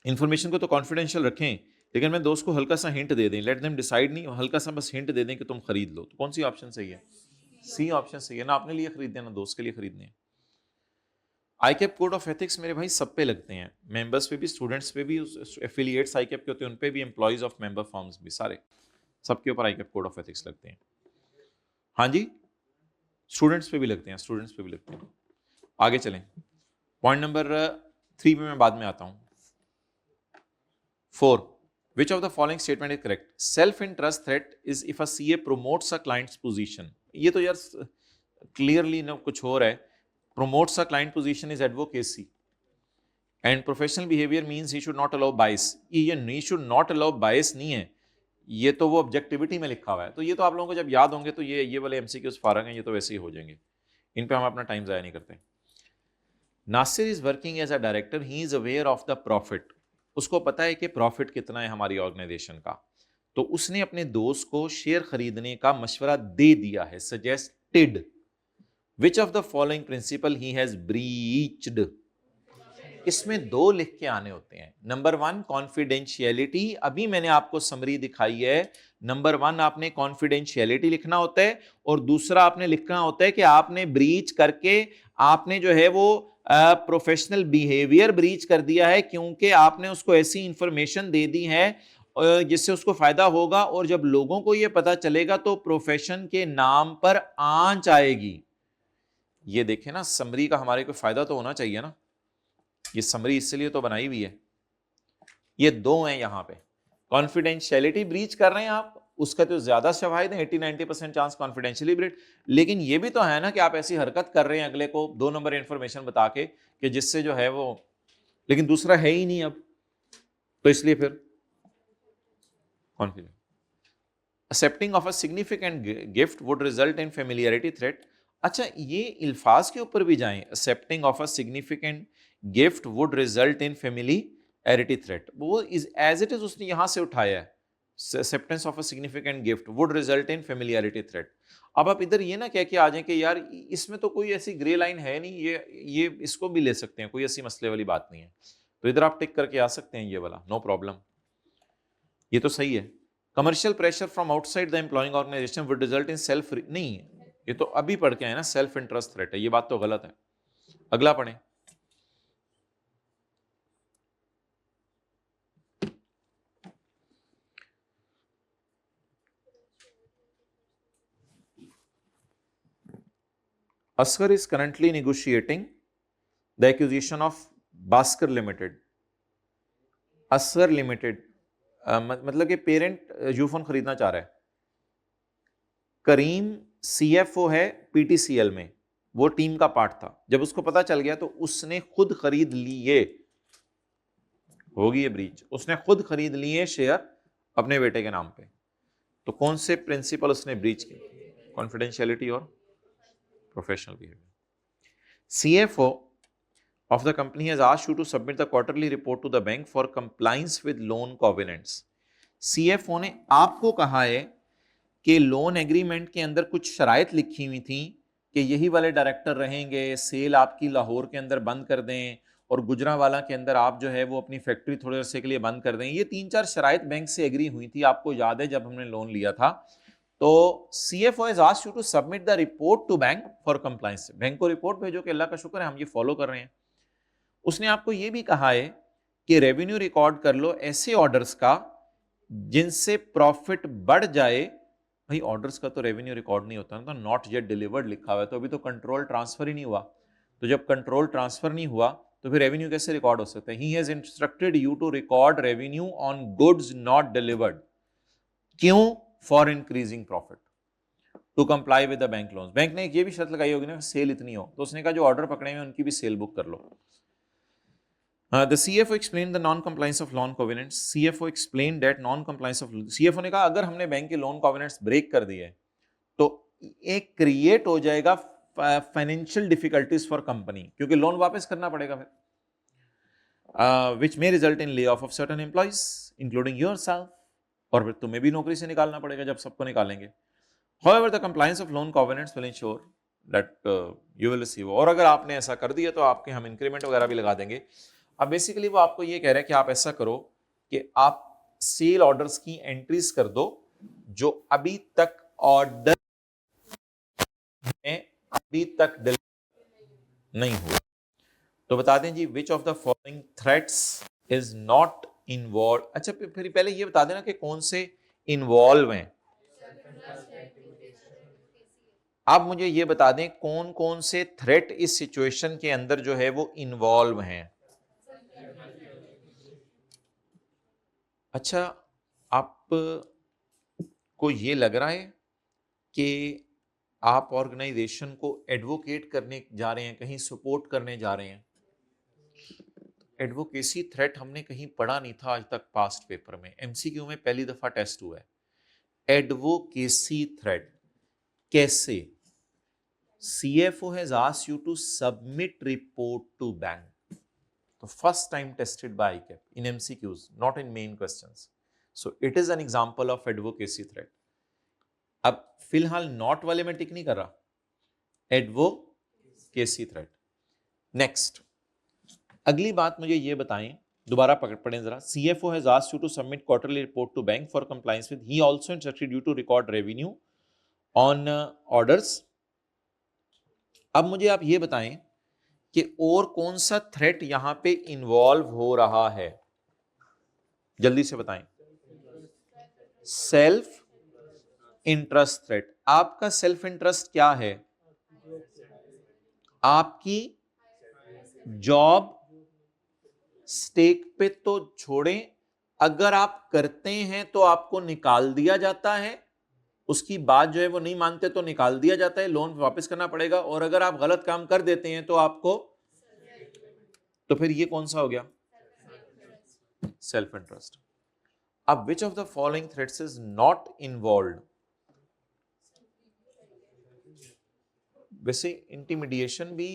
इंफॉर्मेशन को तो कॉन्फिडेंशियल रखें, लेकिन मैं दोस्त को हल्का सा हिंट दे दें, लेट देम डिसाइड नहीं, हल्का सा बस हिंट दे दें कि तुम खरीद लो, तो कौन सी ऑप्शन सही है? सी ऑप्शन सही है ना, अपने लिए खरीदने ना दोस्त के लिए खरीदने हैं। आईकैप कोड ऑफ एथिक्स मेरे भाई सब पे लगते हैं, मेंबर्स पे भी, स्टूडेंट्स पे भी, एफिलिएट्स आईकैप के होते हैं उन पे भी, एम्प्लॉइज ऑफ मेंबर फर्म्स भी, सारे सबके ऊपर आईकैप कोड ऑफ एथिक्स लगते हैं। हाँ जी, स्टूडेंट्स पे भी लगते हैं, स्टूडेंट्स पे भी लगते हैं। आगे चलें, पॉइंट नंबर 3 पे मैं बाद में आता हूं। 4, which of the following statement is correct? Self interest threat is if a CA promotes a client's position. ये तो यार क्लियरली ना कुछ हो रहा है, promotes a client position is advocacy and professional behavior means he should not allow bias. ये he should not allow bias नहीं है, ये तो वो ऑब्जेक्टिविटी में लिखा हुआ है। तो ये तो आप लोगों को जब याद होंगे तो ये वाले एमसीक्यूज फारग हैं, ये तो वैसे ही हो जाएंगे, इन पे हम अपना टाइम ज़ाया नहीं करते। Nasir is working as a director, he is aware of the profit, उसको पता है कि प्रॉफिट कितना है हमारी ऑर्गेनाइजेशन का, तो उसने अपने दोस्त को शेयर खरीदने का मशवरा दे दिया है, suggested. Which of the following principle he has breached? इसमें 2 लिख के आने होते हैं। नंबर 1 कॉन्फिडेंशियलिटी, अभी मैंने आपको समरी दिखाई है, नंबर 1 आपने कॉन्फिडेंशियलिटी लिखना होता है, और दूसरा आपने लिखना होता है कि आपने ब्रीच करके आपने जो है वो प्रोफेशनल बिहेवियर ब्रीच कर दिया है, क्योंकि आपने उसको ऐसी इंफॉर्मेशन दे दी है जिससे उसको फायदा होगा, और जब लोगों को यह पता चलेगा तो प्रोफेशन के नाम पर आंच आएगी। ये देखें ना, समरी का हमारे को फायदा तो होना चाहिए ना, ये समरी इसलिए तो बनाई हुई है। ये 2 हैं यहां पे, कॉन्फिडेंशियलिटी ब्रीच कर रहे हैं आप, उसका तो ज्यादा शवाहिद है, 80-90% चांस कॉन्फिडेंशियली ब्रीच, लेकिन ये भी तो है ना कि आप ऐसी हरकत कर रहे हैं अगले को 2 नंबर इंफॉर्मेशन बता के कि जिससे जो है वो, लेकिन दूसरा है ही नहीं अब, तो इसलिए फिर confident. Accepting of a significant gift would result in familiarity threat. अच्छा, ये अल्फाज के ऊपर भी जाएं, accepting of a significant gift would result in familiarity threat, वो इज एज इट इज उसने यहां से उठाया है, acceptance of a significant gift would result in familiarity threat. अब आप इधर ये ना कह के आ जाएं कि यार इसमें तो कोई ऐसी ग्रे लाइन है नहीं, ये इसको भी ले सकते हैं, कोई ऐसी मसले वाली बात नहीं है, तो इधर आप टिक करके आ सकते हैं ये वाला, नो प्रॉब्लम, ये तो सही है। Commercial pressure from outside the employing organisation would result in self, नहीं ये तो अभी पढ़ के आए ना, सेल्फ इंटरेस्ट थ्रेट है, ये बात तो गलत है। अगला पढ़ें, Asghar is currently negotiating the acquisition of Bhaskar Limited. Asghar Limited मतलब कि पेरेंट यूफोन खरीदना चाह रहा है। करीम सीएफओ है पीटीसीएल में, वो टीम का पार्ट था, जब उसको पता चल गया तो उसने खुद खरीद लिए, होगी ये ब्रीच, उसने खुद खरीद लिए शेयर अपने बेटे के नाम पे, तो कौन से प्रिंसिपल उसने ब्रीच किए? कॉन्फिडेंशियलिटी और professional behaviour. CFO of the company has asked you to submit the quarterly report to the bank for compliance with loan covenants. CFO ने आपको कहा है कि लोन एग्रीमेंट के अंदर कुछ शराइत लिखी हुई थी कि यही वाले डायरेक्टर रहेंगे, सेल आपकी लाहौर के अंदर बंद कर दें और गुजरांवाला के अंदर आप जो है वो अपनी फैक्ट्री थोड़े अरसे के लिए बंद कर दें। ये 3-4 शराइत बैंक से एग्री हुई थी, आपको याद है जब हमने लोन लिया था। तो CFO has asked you to submit the report to bank for compliance. Bank को रिपोर्ट भेजो कि अल्लाह का शुक्र है हम ये फॉलो कर रहे हैं। उसने आपको ये भी कहा है कि रेवेन्यू रिकॉर्ड कर लो ऐसे ऑर्डर्स का जिनसे प्रॉफिट बढ़ जाए। भाई ऑर्डर्स का तो रेवेन्यू रिकॉर्ड नहीं होता ना, तो नॉट येट डिलीवर्ड लिखा हुआ है, तो अभी तो कंट्रोल ट्रांसफर ही नहीं हुआ, तो जब कंट्रोल ट्रांसफर नहीं हुआ तो फिर रेवेन्यू कैसे रिकॉर्ड हो सकता है? He has instructed you to record revenue on goods not delivered. क्यों? For increasing profit, to comply with the bank loans. Bank ने ये भी शर्त लगाई होगी ना, सेल इतनी हो, तो उसने कहा जो ऑर्डर पकड़े हुए उनकी भी सेल बुक कर लो। The CFO explained the non-compliance of loan covenants. CFO explained that non-compliance of CFO ने कहा अगर हमने बैंक के लोन covenants ब्रेक कर दिए तो एक क्रिएट हो जाएगा फाइनेंशियल डिफिकल्टीज फॉर कंपनी, क्योंकि लोन वापस करना पड़ेगा फिर, which may result in layoff of certain employees including yourself, और फिर तुम्हें भी नौकरी से निकालना पड़ेगा जब सबको निकालेंगे। However, the compliance of loan covenants will ensure that you will receive, और अगर आपने ऐसा कर दिया तो आपके हम इंक्रीमेंट वगैरह भी लगा देंगे। अब बेसिकली वो आपको ये कह रहे हैं कि आप ऐसा करो कि आप सेल ऑर्डर्स की एंट्रीज कर दो जो अभी तक ऑर्डर में अभी तक डिलीवर नहीं हुआ। तो बता दें जी, which of the following threats is not involve. अच्छा फिर पहले ये बता देना कि कौन से इन्वॉल्व हैं। अब मुझे ये बता दें कौन कौन से थ्रेट इस सिचुएशन के अंदर जो है वो इन्वॉल्व हैं। अच्छा, आप को ये लग रहा है कि आप ऑर्गेनाइजेशन को एडवोकेट करने जा रहे हैं, कहीं सपोर्ट करने जा रहे हैं। एडवोकेसी थ्रेट हमने कहीं पढ़ा नहीं था आज तक पास्ट पेपर में, एमसीक्यू में पहली दफा टेस्ट हुआ है। एडवोकेसी थ्रेट कैसे? CFO has asked you to submit report to bank. The first time tested by ICAP in MCQs, not in main questions. So it is an example of advocacy threat. अब फिलहाल not वाले में टिक नहीं कर रहा, advocacy threat. Next, अगली बात मुझे ये बताएं, दोबारा पढ़ें जरा। CFO has asked you to submit quarterly report to bank for compliance with. He also instructed you to record revenue on orders. अब मुझे आप ये बताएं कि और कौन सा थ्रेट यहां पे इन्वॉल्व हो रहा है, जल्दी से बताएं। Self interest threat. आपका सेल्फ इंटरेस्ट क्या है? आपकी जॉब स्टेक पे तो छोड़ें, अगर आप करते हैं तो आपको निकाल दिया जाता है, उसकी बात जो है वो नहीं मानते तो निकाल दिया जाता है, लोन वापस करना पड़ेगा। और अगर आप गलत काम कर देते हैं तो आपको, तो फिर ये कौन सा हो गया? Self interest. अब which of the following threats is not involved? वैसे इंटिमिडिएशन भी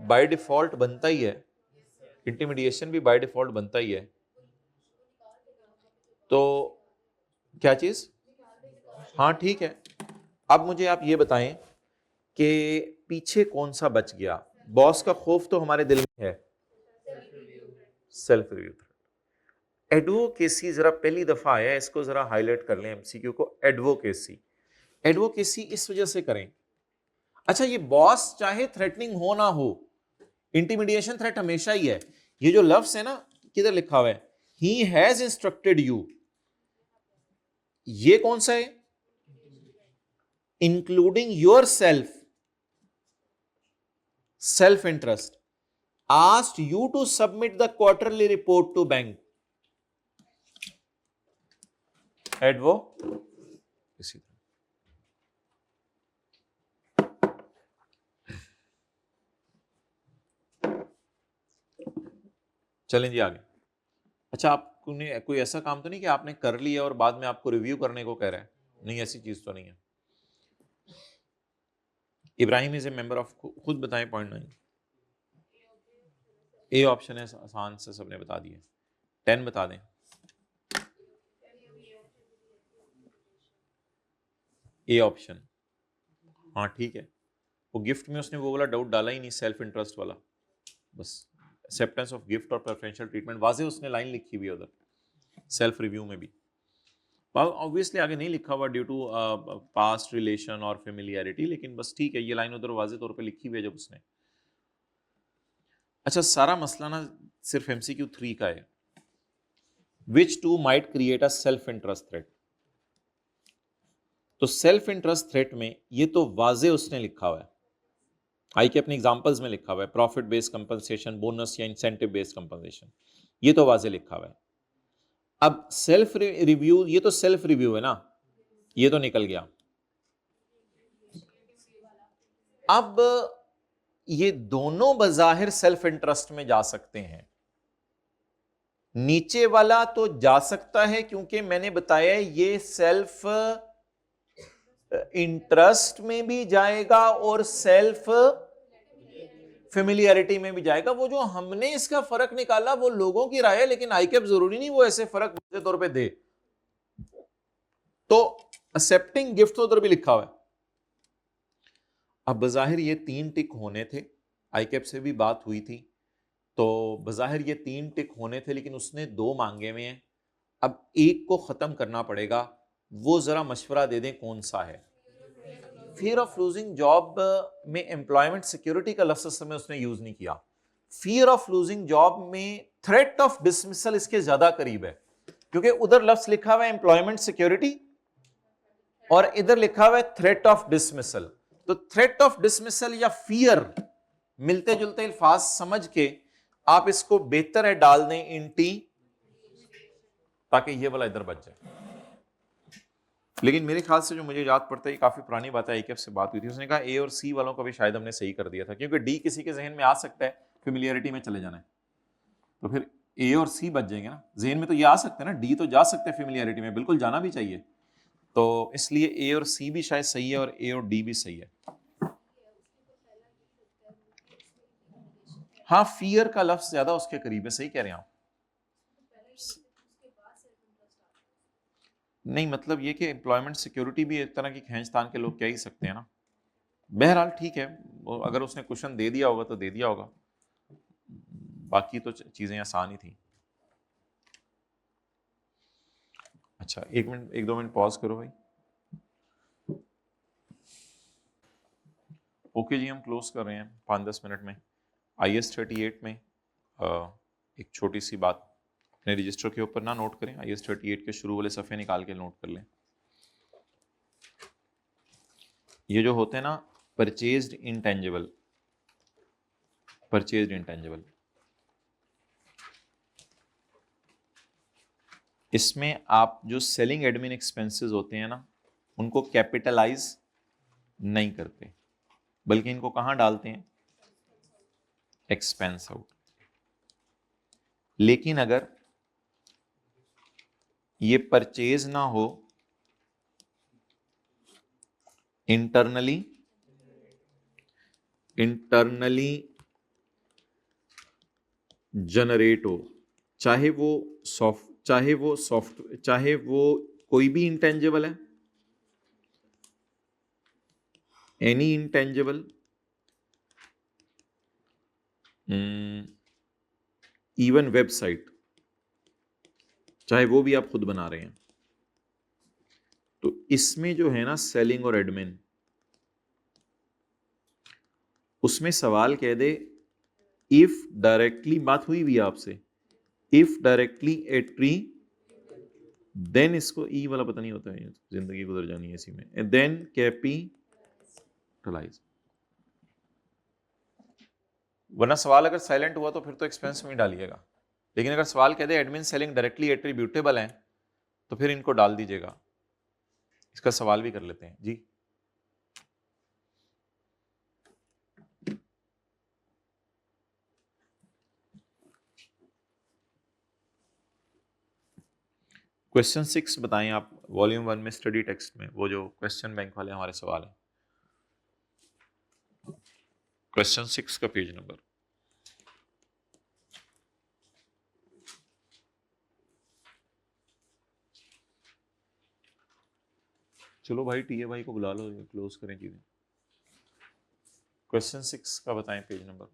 बाय डिफॉल्ट बनता ही है, इंटिमिडिएशन भी बाय डिफॉल्ट बनता ही है। तो क्या चीज? हाँ ठीक है। अब मुझे आप ये बताएं कि पीछे कौन सा बच गया? बॉस का खौफ तो हमारे दिल में है, सेल्फ रिव्यू। एडवोकेसी जरा पहली दफा आया है, इसको जरा हाईलाइट कर लें एमसीक्यू को। एडवोकेसी, एडवोकेसी इस वजह से करें। अच्छा, ये बॉस चाहे थ्रेटनिंग हो ना हो, इंटिमिडिएशन थ्रेट हमेशा ही है। ये जो लफ्ज है ना, किधर लिखा हुआ है? ही हैज इंस्ट्रक्टेड यू, ये कौन सा है? Including yourself, self interest. Asked you to submit the quarterly report to bank. Advocacy. चलें जी आगे। अच्छा, आपने कोई ऐसा काम तो नहीं कि आपने कर लिया और बाद में आपको रिव्यू करने को कह रहा है? नहीं, ऐसी चीज तो नहीं है। Ibrahim is a member of, खुद बताएं पॉइंट 9। ए ऑप्शन है, आसान से सबने बता दिए। 10 बता दें। ए ऑप्शन, हाँ ठीक है। वो गिफ्ट में उसने वो वाला डाउट डाला ही नहीं, सेल्फ इंटरेस्ट वाला, बस एक्सेप्टेंस ऑफ गिफ्ट और प्रेफरेंशियल ट्रीटमेंट वाजे उसने लाइन लिखी हुई है उधर, सेल्फ रिव्यू में भी। ऑब्वियसली आगे नहीं लिखा हुआ ड्यू टू पास्ट रिलेशन और फेमिलियरिटी, लेकिन बस ठीक है, ये लाइन उधर वाजे तौर पे लिखी हुई है जब उसने। अच्छा, सारा मसला ना सिर्फ MCQ 3 का है। Which two might create a self interest threat. तो सेल्फ इंटरेस्ट थ्रेट में ये तो वाजे उसने लिखा हुआ है, आई के अपने एग्जांपल्स में लिखा हुआ है, प्रॉफिट बेस्ड कंपनसेशन, बोनस या इंसेंटिव बेस्ड कंपनसेशन, ये तो वाजे लिखा हुआ है। अब सेल्फ रिव्यू, ये तो सेल्फ रिव्यू है ना, ये तो निकल गया। अब ये दोनों बजाहिर सेल्फ इंटरेस्ट में जा सकते हैं। नीचे वाला तो जा सकता है क्योंकि मैंने बताया ये सेल्फ इंटरेस्ट में भी जाएगा और सेल्फ फेमिलियरिटी में भी जाएगा। वो जो हमने इसका फर्क निकाला वो लोगों की राय है, लेकिन आईकेप जरूरी नहीं वो ऐसे फर्क वाजे तौर पे दे। तो एक्सेप्टिंग गिफ्ट तो उधर भी लिखा हुआ है। अब बजाहिर ये 3 टिक होने थे, आईकेप से भी बात हुई थी, तो बजाहिर ये 3 टिक होने थे, लेकिन उसने 2 मांगे हुए हैं। अब एक को खत्म करना पड़ेगा, वो जरा मशवरा दे दें कौन सा है। फियर ऑफ लूजिंग जॉब में एम्प्लॉयमेंट सिक्योरिटी का लफ्ज समय उसने यूज नहीं किया। फियर ऑफ लूजिंग जॉब में थ्रेट ऑफ डिसमिसल इसके ज्यादा करीब है, क्योंकि उधर लफ्ज लिखा हुआ है एम्प्लॉयमेंट सिक्योरिटी और इधर लिखा हुआ है थ्रेट ऑफ डिसमिसल। तो थ्रेट ऑफ डिसमिसल या फियर मिलते जुलते अल्फाज समझ के आप इसको बेहतर है डाल दें इन टी, ताकि ये वाला इधर बच जाए। लेकिन मेरे ख्याल से जो मुझे याद पड़ता है, काफी पुरानी बात है, आईकेएफ से बात हुई थी, उसने कहा ए और सी वालों का भी शायद हमने सही कर दिया था, क्योंकि डी किसी के जहन में आ सकता है, फेमिलियरिटी में चले जाना है, तो फिर ए और सी बच जाएंगे ना। जहन में तो ये आ सकता है ना, डी तो जा सकते हैं फेमिलियरिटी में, बिल्कुल जाना भी चाहिए, तो इसलिए ए और सी भी शायद सही है और ए और डी भी सही है। हाँ, फियर का लफ्ज ज्यादा उसके करीब है, सही कह रहे हैं आप। नहीं, मतलब ये कि एम्प्लॉयमेंट सिक्योरिटी भी एक तरह की खींचतान के लोग कह ही सकते हैं ना। बहरहाल ठीक है, अगर उसने क्वेश्चन दे दिया होगा तो दे दिया होगा, बाकी तो चीजें आसान ही थी। अच्छा, 1 मिनट 1-2 मिनट पॉज करो भाई। ओके जी, हम क्लोज कर रहे हैं 5-10 मिनट में। IS 38 में एक छोटी सी बात अपने रजिस्टर के ऊपर ना नोट करें, IS 38 के शुरू वाले सफ़े निकाल के नोट कर लें। ये जो होते हैं ना परचेज्ड इंटेंजिबल, परचेज्ड इंटेंजिबल, इसमें आप जो सेलिंग एडमिन एक्सपेंसेस होते हैं ना, उनको कैपिटलाइज नहीं करते, बल्कि इनको कहां डालते हैं, एक्सपेंस आउट। लेकिन अगर ये परचेज ना हो, इंटरनली जनरेट हो, चाहे वो सॉफ्ट चाहे वो कोई भी इंटेंजिबल है, एनी इंटेंजिबल, इवन वेबसाइट, चाहे वो भी आप खुद बना रहे हैं, तो इसमें जो है ना सेलिंग और एडमिन, उसमें सवाल कह दे इफ डायरेक्टली, बात हुई भी आपसे, इफ डायरेक्टली एट्री, देन इसको ई वाला पता नहीं होता है, जिंदगी गुजर जानी है इसी में, देन कैपिटलाइज। वरना सवाल अगर साइलेंट हुआ तो फिर तो एक्सपेंस में ही डालिएगा, लेकिन अगर सवाल कह दे एडमिन सेलिंग डायरेक्टली एट्रीब्यूटेबल है, तो फिर इनको डाल दीजिएगा। इसका सवाल भी कर लेते हैं जी। क्वेश्चन 6 बताएं आप, वॉल्यूम 1 में स्टडी टेक्स्ट में, वो जो क्वेश्चन बैंक वाले हमारे सवाल है, क्वेश्चन 6 का पेज नंबर। चलो भाई, टीए भाई को बुला लो, क्लोज करें चीजें। क्वेश्चन 6 का बताएं पेज नंबर।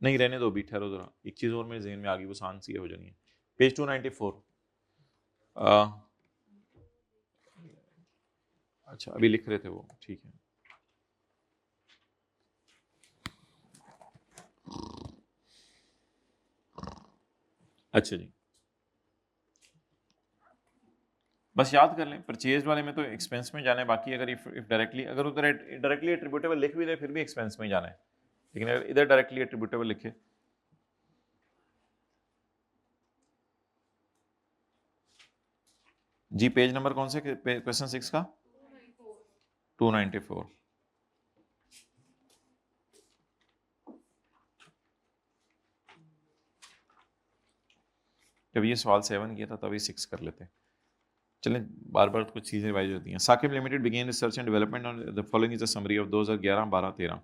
नहीं रहने दो, अभी ठहरो जरा, एक चीज और मेरे जहन में आ गई, वो आसान सी हो जानी है। पेज 294। अच्छा, अभी लिख रहे थे वो, ठीक है। अच्छा जी, बस याद कर लें, परचेज वाले में तो एक्सपेंस में जाना है, बाकी अगर इफ डायरेक्टली, अगर उधर डायरेक्टली एट्रीब्यूटेबल लिख भी दे फिर भी एक्सपेंस में ही जाना है, लेकिन अगर इधर डायरेक्टली एट्रीब्यूटेबल लिखे, जी पेज नंबर कौन से क्वेश्चन 6 का? 294। जब ये सवाल 7 किया था तभी 6 कर लेते। चलें, बार बार कुछ चीज़ें रिवाइज होती हैं। Saqib limited began research and development on the following is a summary of 2011, 12, 13।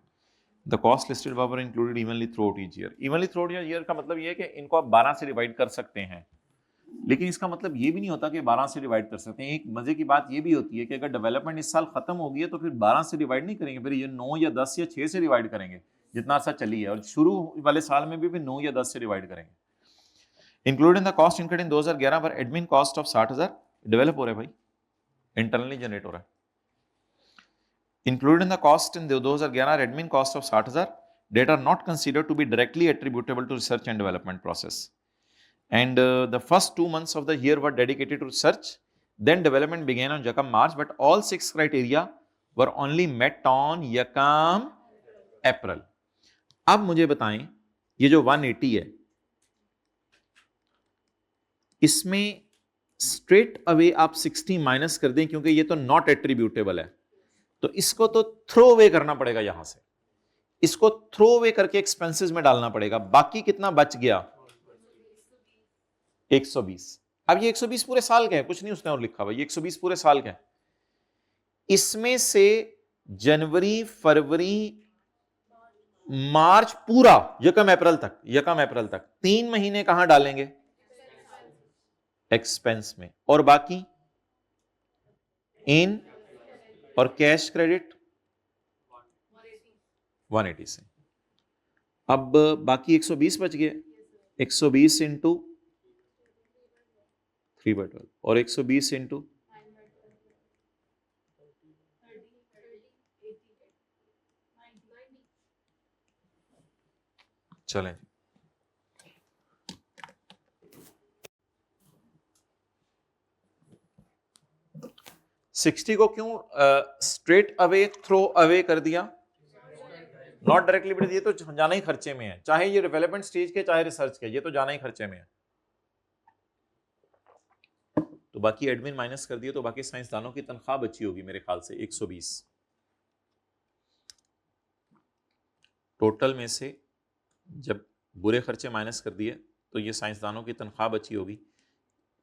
The cost listed were included evenly throughout each year. Evenly throughout year का मतलब ये है कि इनको आप 12 से डिवाइड कर सकते हैं, लेकिन इसका मतलब ये भी नहीं होता कि 12 से डिवाइड कर सकते हैं। एक मजे की बात ये भी होती है कि अगर डेवलपमेंट इस साल खत्म हो गई है तो फिर 12 से डिवाइड नहीं करेंगे, फिर ये 9 या 10 या 6 से डिवाइड करेंगे, जितना सा चली है, और शुरू वाले साल में भी 9 या 10 से डिवाइड करेंगे। Including the cost incurred in 2011 पर एडमिन कॉस्ट ऑफ 60,000 डेवलप हो रहा है भाई, इंटरनली जनरेट हो रहा है। Including the cost in 2011 admin cost of 60,000 that are not considered to be directly attributable to research and development process. And the first 2 months of the year were dedicated to research. Then development began on Yakam March, but all 6 criteria were only met on Yakam April. अब मुझे बताएं, ये जो 180 है, इसमें straight away आप 60 minus कर दें, क्योंकि ये तो नॉट एट्रीब्यूटेबल है, तो इसको तो थ्रो अवे करना पड़ेगा, यहां से इसको थ्रो अवे करके एक्सपेंसेस में डालना पड़ेगा। बाकी कितना बच गया? 120। अब ये 120 पूरे साल का है, कुछ नहीं उसने और लिखा हुआ, ये 120 पूरे साल का है। इसमें से जनवरी, फरवरी, मार्च पूरा यकम अप्रैल तक 3 महीने कहां डालेंगे? एक्सपेंस में। और बाकी इन और कैश क्रेडिट 180 से। अब बाकी 120 बच गए, 120 इंटू 3/12 और 120 इंटू, चलें 60 को क्यों स्ट्रेट अवे थ्रो अवे कर दिया? नॉट डायरेक्टली, बट ये तो जाना ही खर्चे में है, चाहे ये डेवलपमेंट स्टेज के चाहे रिसर्च के, ये तो जाना ही खर्चे में है। तो बाकी एडमिन माइनस कर दिए, तो बाकी साइंसदानों की तनख्वाह बची होगी मेरे ख्याल से 120। टोटल में से जब बुरे खर्चे माइनस कर दिए तो ये साइंसदानों की तनख्वाह बची होगी।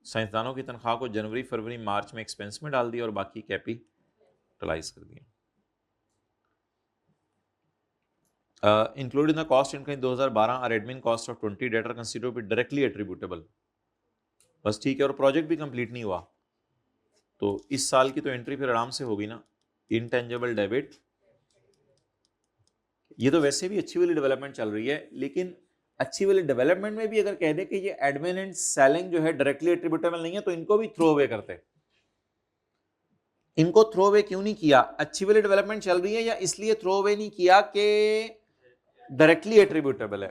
साइंसदानों की तनख्वाह को जनवरी, फरवरी, मार्च में एक्सपेंस में डाल दिया और बाकी कैपिटलाइज कर दिया। इंक्लूडिंग द कॉस्ट इनकम 2012 और admin cost of 20 date are considered to be directly attributable. बस ठीक है, और प्रोजेक्ट भी कंप्लीट नहीं हुआ, तो इस साल की तो एंट्री फिर आराम से होगी ना। इंटेंजिबल डेबिट, ये तो वैसे भी अच्छी वाली डेवलपमेंट चल रही है, लेकिन अच्छी वाली डेवलपमेंट में भी अगर कह दे कि ये एडमिन एंड सेलिंग जो है डायरेक्टली एट्रीब्यूटेबल नहीं है, तो इनको भी थ्रो अवे करते। इनको थ्रो अवे क्यों नहीं किया? अच्छी वाली डेवलपमेंट चल रही है, या इसलिए थ्रो अवे नहीं किया कि डायरेक्टली एट्रीब्यूटेबल है?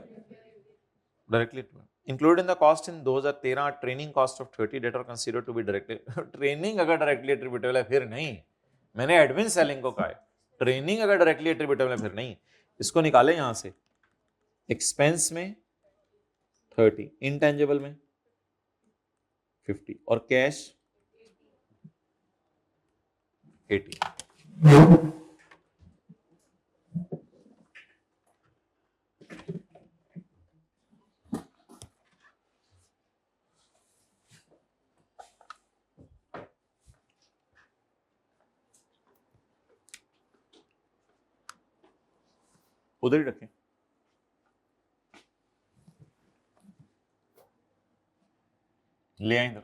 Directly include in the cost in 2013 training cost of 30 date are considered to be directly. Training अगर डायरेक्टली एट्रीब्यूटेबल है फिर नहीं, मैंने एडमिन सेलिंग को कहा है। ट्रेनिंग अगर डायरेक्टली एट्रीब्यूटेबल है फिर नहीं। इसको निकाले यहां से, एक्सपेंस में 30, इंटेंजिबल में 50 और कैश 80। उधर ही रखें। ले आए इधर।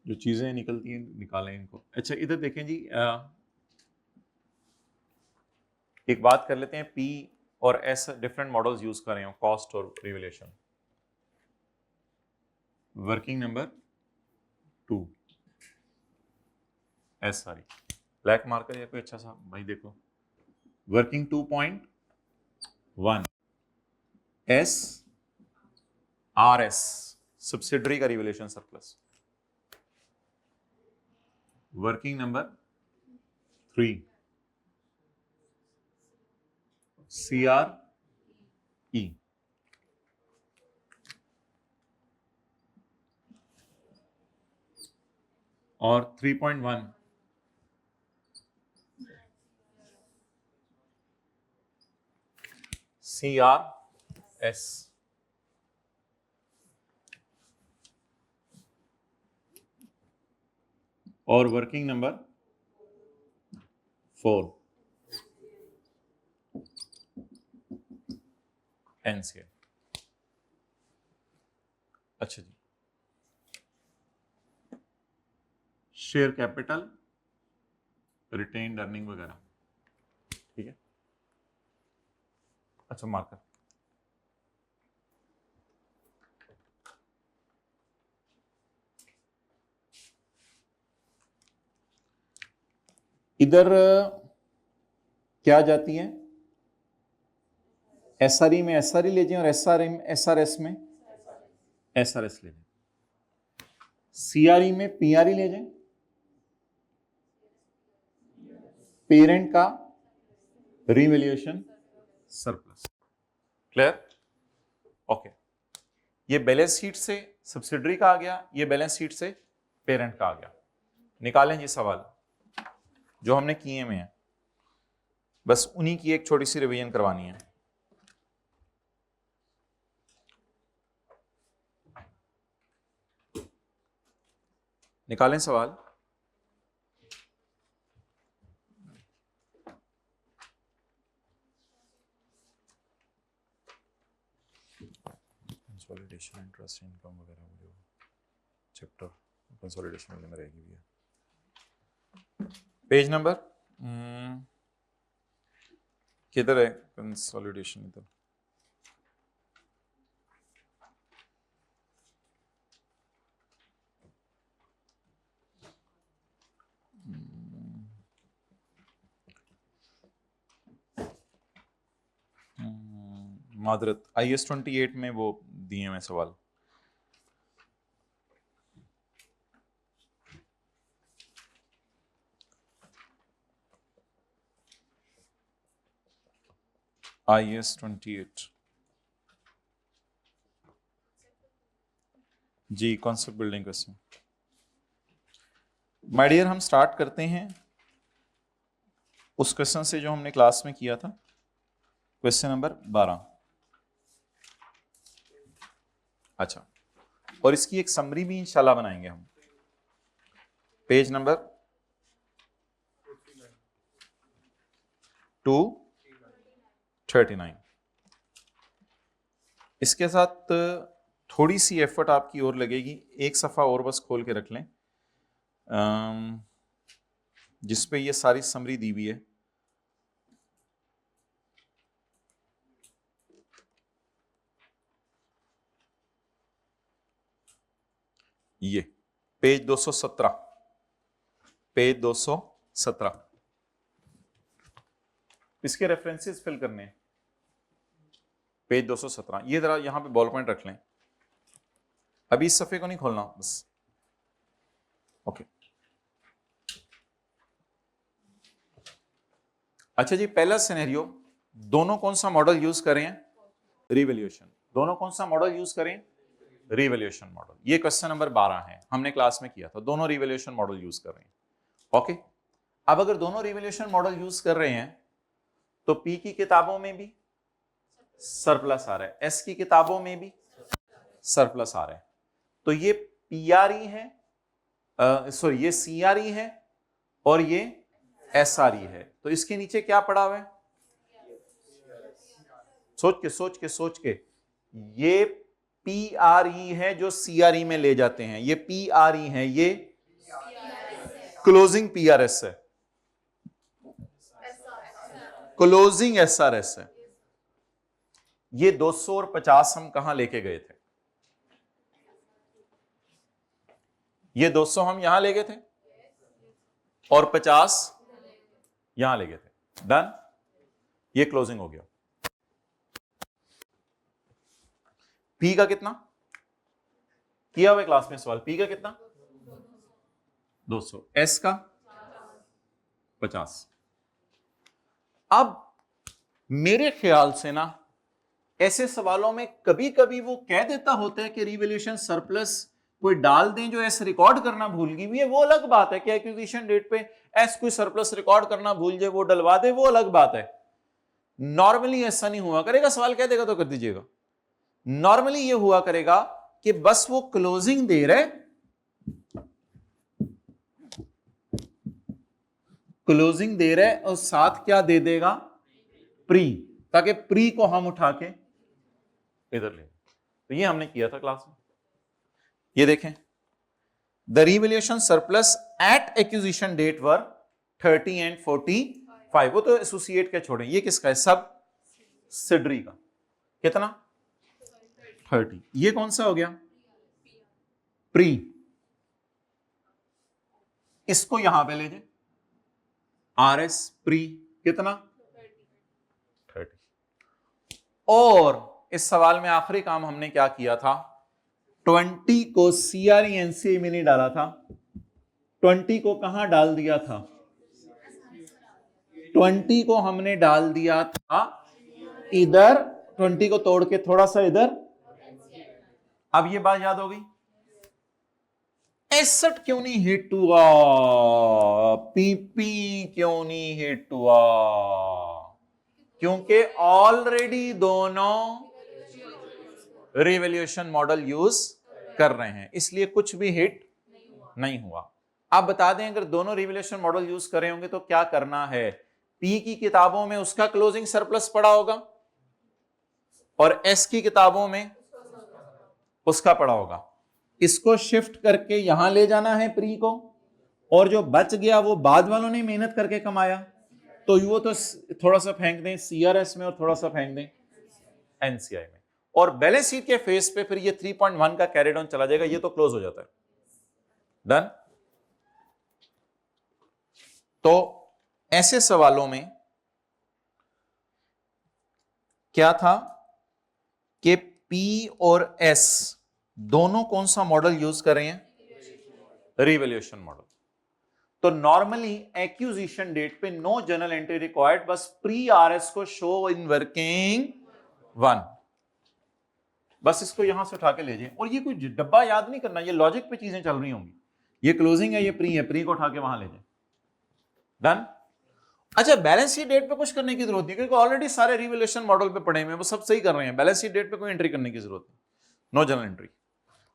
जो चीजें निकलती हैं निकालें इनको। अच्छा इधर देखें जी, एक बात कर लेते हैं, पी और एस डिफरेंट मॉडल्स यूज कर रहे हो, कॉस्ट और revaluation. Working number 2 S, sorry black marker या कोई अच्छा सा भाई देखो। Working 2.1 S R S subsidiary का revaluation surplus. Working number 3 C R E. और 3.1 सी आर एस। और वर्किंग नंबर 4 एनसीएल। अच्छा जी, शेयर कैपिटल, रिटेन्ड अर्निंग वगैरह, ठीक है। अच्छा मार्कर, इधर क्या जाती है, एसआरई में एसआरई ले जाएं और एसआरई में एसआरएस में एसआरएस ले जाएं, सीआरई में पीआरई ले जाएं, पेरेंट का रिवैल्यूएशन सरप्लस। क्लियर? ओके, ये बैलेंस शीट से सब्सिडरी का आ गया, ये बैलेंस शीट से पेरेंट का आ गया। निकालें जी सवाल जो हमने किए में है, बस उन्हीं की एक छोटी सी रिवीजन करवानी है। निकालें सवाल। कंसोलिडेशन, इंटरेस्ट इनकम वगैरह जो चैप्टर कंसोलिडेशन वाले में रहेगी भी है। पेज नंबर किधर है कंसोलिडेशन? इधर मादरत IS 28 में वो दिए हैं सवाल। IS 28 जी, concept building question. My dear, हम स्टार्ट करते हैं उस क्वेश्चन से जो हमने क्लास में किया था, क्वेश्चन नंबर 12। अच्छा, और इसकी एक समरी भी इंशाल्लाह बनाएंगे हम। Page number 239। इसके साथ थोड़ी सी एफर्ट आपकी और लगेगी, एक सफ़ा और बस खोल के रख लें जिस पे ये सारी समरी दी हुई है। ये पेज 217, पेज 217, इसके रेफरेंसेस फिल करने हैं। पेज 217, ये जरा यहां पे बॉल पॉइंट रख लें, अभी इस सफ़े को नहीं खोलना बस। ओके, अच्छा जी, पहला सिनेरियो, दोनों कौन सा मॉडल यूज करें? रिवैल्यूएशन। दोनों कौन सा मॉडल यूज करें? Revaluation model. ये क्वेश्चन नंबर 12 है, हमने क्लास में किया था। दोनों रिवैल्यूएशन मॉडल यूज कर रहे हैं। ओके, अब अगर दोनों रिवैल्यूएशन मॉडल यूज कर रहे हैं तो पी की किताबों में भी सरप्लस आ रहा है, एस की किताबों में भी सरप्लस आ रहा है। तो ये पीआरई है, सॉरी ये सीआरई है और ये एसआरई है। तो इसके नीचे क्या पड़ा हुआ है? सोच के ये पीआरई है जो सीआरई में ले जाते हैं, ये पीआरई है, ये क्लोजिंग पीआरएस है, क्लोजिंग एसआरएस है। ये 200 और 50 हम कहां लेके गए थे? ये 200 हम यहां ले गए थे और 50 यहां ले गए थे। डन, ये क्लोजिंग हो गया। पी का कितना किया हुआ क्लास में सवाल? पी का कितना? 200, एस का 50। अब मेरे ख्याल से ना ऐसे सवालों में कभी कभी वो कह देता होता है कि रिवैल्यूएशन सरप्लस कोई डाल दें जो एस रिकॉर्ड करना भूल गई हुई है, वो अलग बात है कि एक्विजिशन डेट पे एस कोई सरप्लस रिकॉर्ड करना भूल जाए, वो डलवा दे, वो अलग बात है। नॉर्मली ऐसा नहीं हुआ करेगा। सवाल कह देगा तो कर दीजिएगा। नॉर्मली ये हुआ करेगा कि बस वो क्लोजिंग दे रहे, क्लोजिंग दे रहे और साथ क्या दे देगा? प्री, ताकि प्री को हम उठा के इधर ले। तो ये हमने किया था क्लास में। ये देखें, the revaluation surplus at acquisition date were 30 and 45। वो तो एसोसिएट के छोड़े, ये किसका है? सब सिडरी का। कितना? 30। ये कौन सा हो गया? प्री। इसको यहां पे ले जाए, आरएस प्री कितना? 30। और इस सवाल में आखिरी काम हमने क्या किया था? 20 को सीआरई एनसीआई में नहीं डाला था, 20 को कहां डाल दिया था? 20 को हमने डाल दिया था इधर, 20 को तोड़ के थोड़ा सा इधर। अब ये बात याद हो गई? एसेट क्यों नहीं हिट हुआ? पीपी क्यों नहीं हिट हुआ? क्योंकि ऑलरेडी दोनों रिवैल्यूएशन मॉडल यूज कर रहे हैं, इसलिए कुछ भी हिट नहीं हुआ। आप बता दें अगर दोनों रिवैल्यूएशन मॉडल यूज कर रहे होंगे तो क्या करना है? पी की किताबों में उसका क्लोजिंग सरप्लस पड़ा होगा और एस की किताबों में उसका पड़ा होगा। इसको शिफ्ट करके यहां ले जाना है प्री को, और जो बच गया वो बाद वालों ने मेहनत करके कमाया, तो वो तो थोड़ा सा फेंक दें सीआरएस में और थोड़ा सा फेंक दें एनसीआई में, और बैलेंस शीट के फेस पे फिर ये 3.1 का कैरी डाउन चला जाएगा, ये तो क्लोज हो जाता है। डन। तो ऐसे सवालों में क्या था कि पी और एस दोनों कौन सा मॉडल यूज कर रहे हैं? Revaluation model. तो नॉर्मली एक्विजिशन डेट पे नो जर्नल एंट्री रिक्वायर्ड, बस प्री आरएस को शो इन वर्किंग 1। बस इसको यहां से उठा के ले जाए, और ये कोई डब्बा याद नहीं करना, ये लॉजिक पे चीजें चल रही होंगी। ये क्लोजिंग है, ये प्री है, प्री को उठा के वहां ले जाए। डन। अच्छा, बैलेंस शीट डेट पे कुछ करने की जरूरत नहीं, क्योंकि ऑलरेडी सारे रिवैल्यूएशन मॉडल पे पड़े हुए हैं, वो सब सही कर रहे हैं। बैलेंस शीट डेट पे कोई एंट्री करने की जरूरत नहीं, नो जर्नल एंट्री।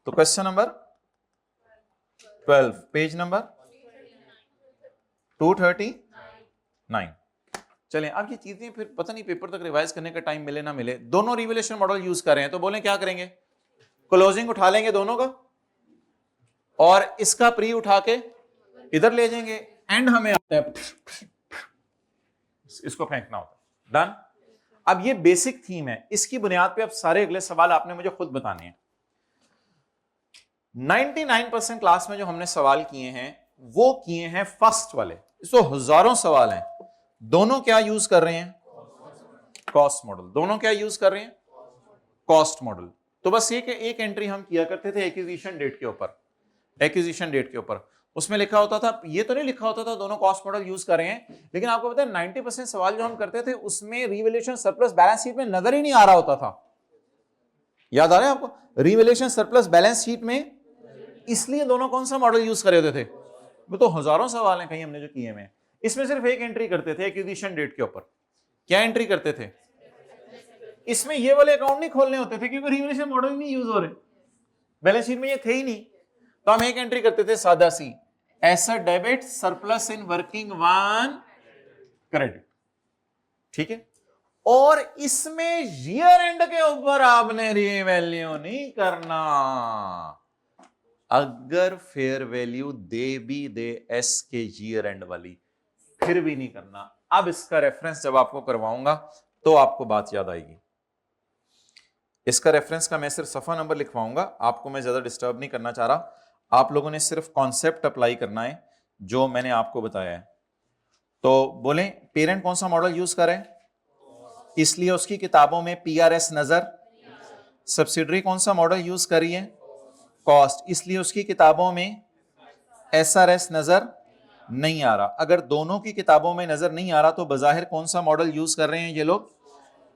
तो क्वेश्चन नंबर 12, पेज नंबर 239। चलें, अब ये चीजें फिर पता नहीं पेपर तक रिवाइज करने का टाइम मिले ना मिले। दोनों रिवैल्यूएशन मॉडल यूज कर रहे हैं, तो बोलें क्या करेंगे? क्लोजिंग उठा लेंगे दोनों का, और इसका प्री उठा के इधर ले जाएंगे, एंड हमें आता है इसको फेंकना होता है। डन। अब ये बेसिक थीम है, इसकी बुनियाद पे अब सारे अगले सवाल आपने मुझे खुद बताने हैं। 99% क्लास में जो हमने सवाल किए हैं वो किए हैं फर्स्ट वाले, इसको हजारों सवाल हैं। दोनों क्या यूज कर रहे हैं? Cost model. दोनों क्या यूज कर रहे हैं? Cost model. तो बस एक एंट्री हम किया करते थे एक्विजिशन डेट के ऊपर, एक्विजिशन डेट के ऊपर उसमें लिखा होता था, ये तो नहीं लिखा होता था दोनों कॉस्ट मॉडल यूज कर रहे हैं, लेकिन आपको पता है 90% सवाल जो हम करते थे उसमें रिवैल्यूएशन सरप्लस बैलेंस शीट में नजर ही नहीं आ रहा होता था। याद आ रहा है आपको? रिवैल्यूएशन सरप्लस बैलेंस शीट में, इसलिए दोनों कौन सा मॉडल यूज कर रहे होते थे? वो तो हजारों सवाल हैं कहीं हमने जो किए हैं, इसमें सिर्फ एक एंट्री करते थे एक्विजिशन डेट के ऊपर। क्या एंट्री करते थे? इसमें ये वाले अकाउंट नहीं खोलने होते थे क्योंकि रिवैल्यूएशन मॉडल नहीं यूज हो रहे, बैलेंस शीट में ये थे ही नहीं। तो हम एक एंट्री करते थे सादा सी, asset debit surplus in working 1 credit. ठीक है, और इसमें ईयर एंड के ऊपर आपने रीवैल्यू नहीं करना। अगर फेयर वैल्यू दे भी दे एस के ईयर एंड वाली, फिर भी नहीं करना। अब इसका रेफरेंस जब आपको करवाऊंगा तो आपको बात याद आएगी। इसका रेफरेंस का मैं सिर्फ सफा नंबर लिखवाऊंगा, आपको मैं ज्यादा डिस्टर्ब नहीं करना चाह रहा। आप लोगों ने सिर्फ कॉन्सेप्ट अप्लाई करना है जो मैंने आपको बताया है। तो बोलें पेरेंट कौन सा मॉडल यूज करे, इसलिए उसकी किताबों में पीआरएस नजर। सब्सिडरी कौन सा मॉडल यूज करी है? कॉस्ट, इसलिए उसकी किताबों में एसआरएस नजर नहीं आ रहा। अगर दोनों की किताबों में नजर नहीं आ रहा तो बजाहिर कौन सा मॉडल यूज कर रहे हैं ये लोग?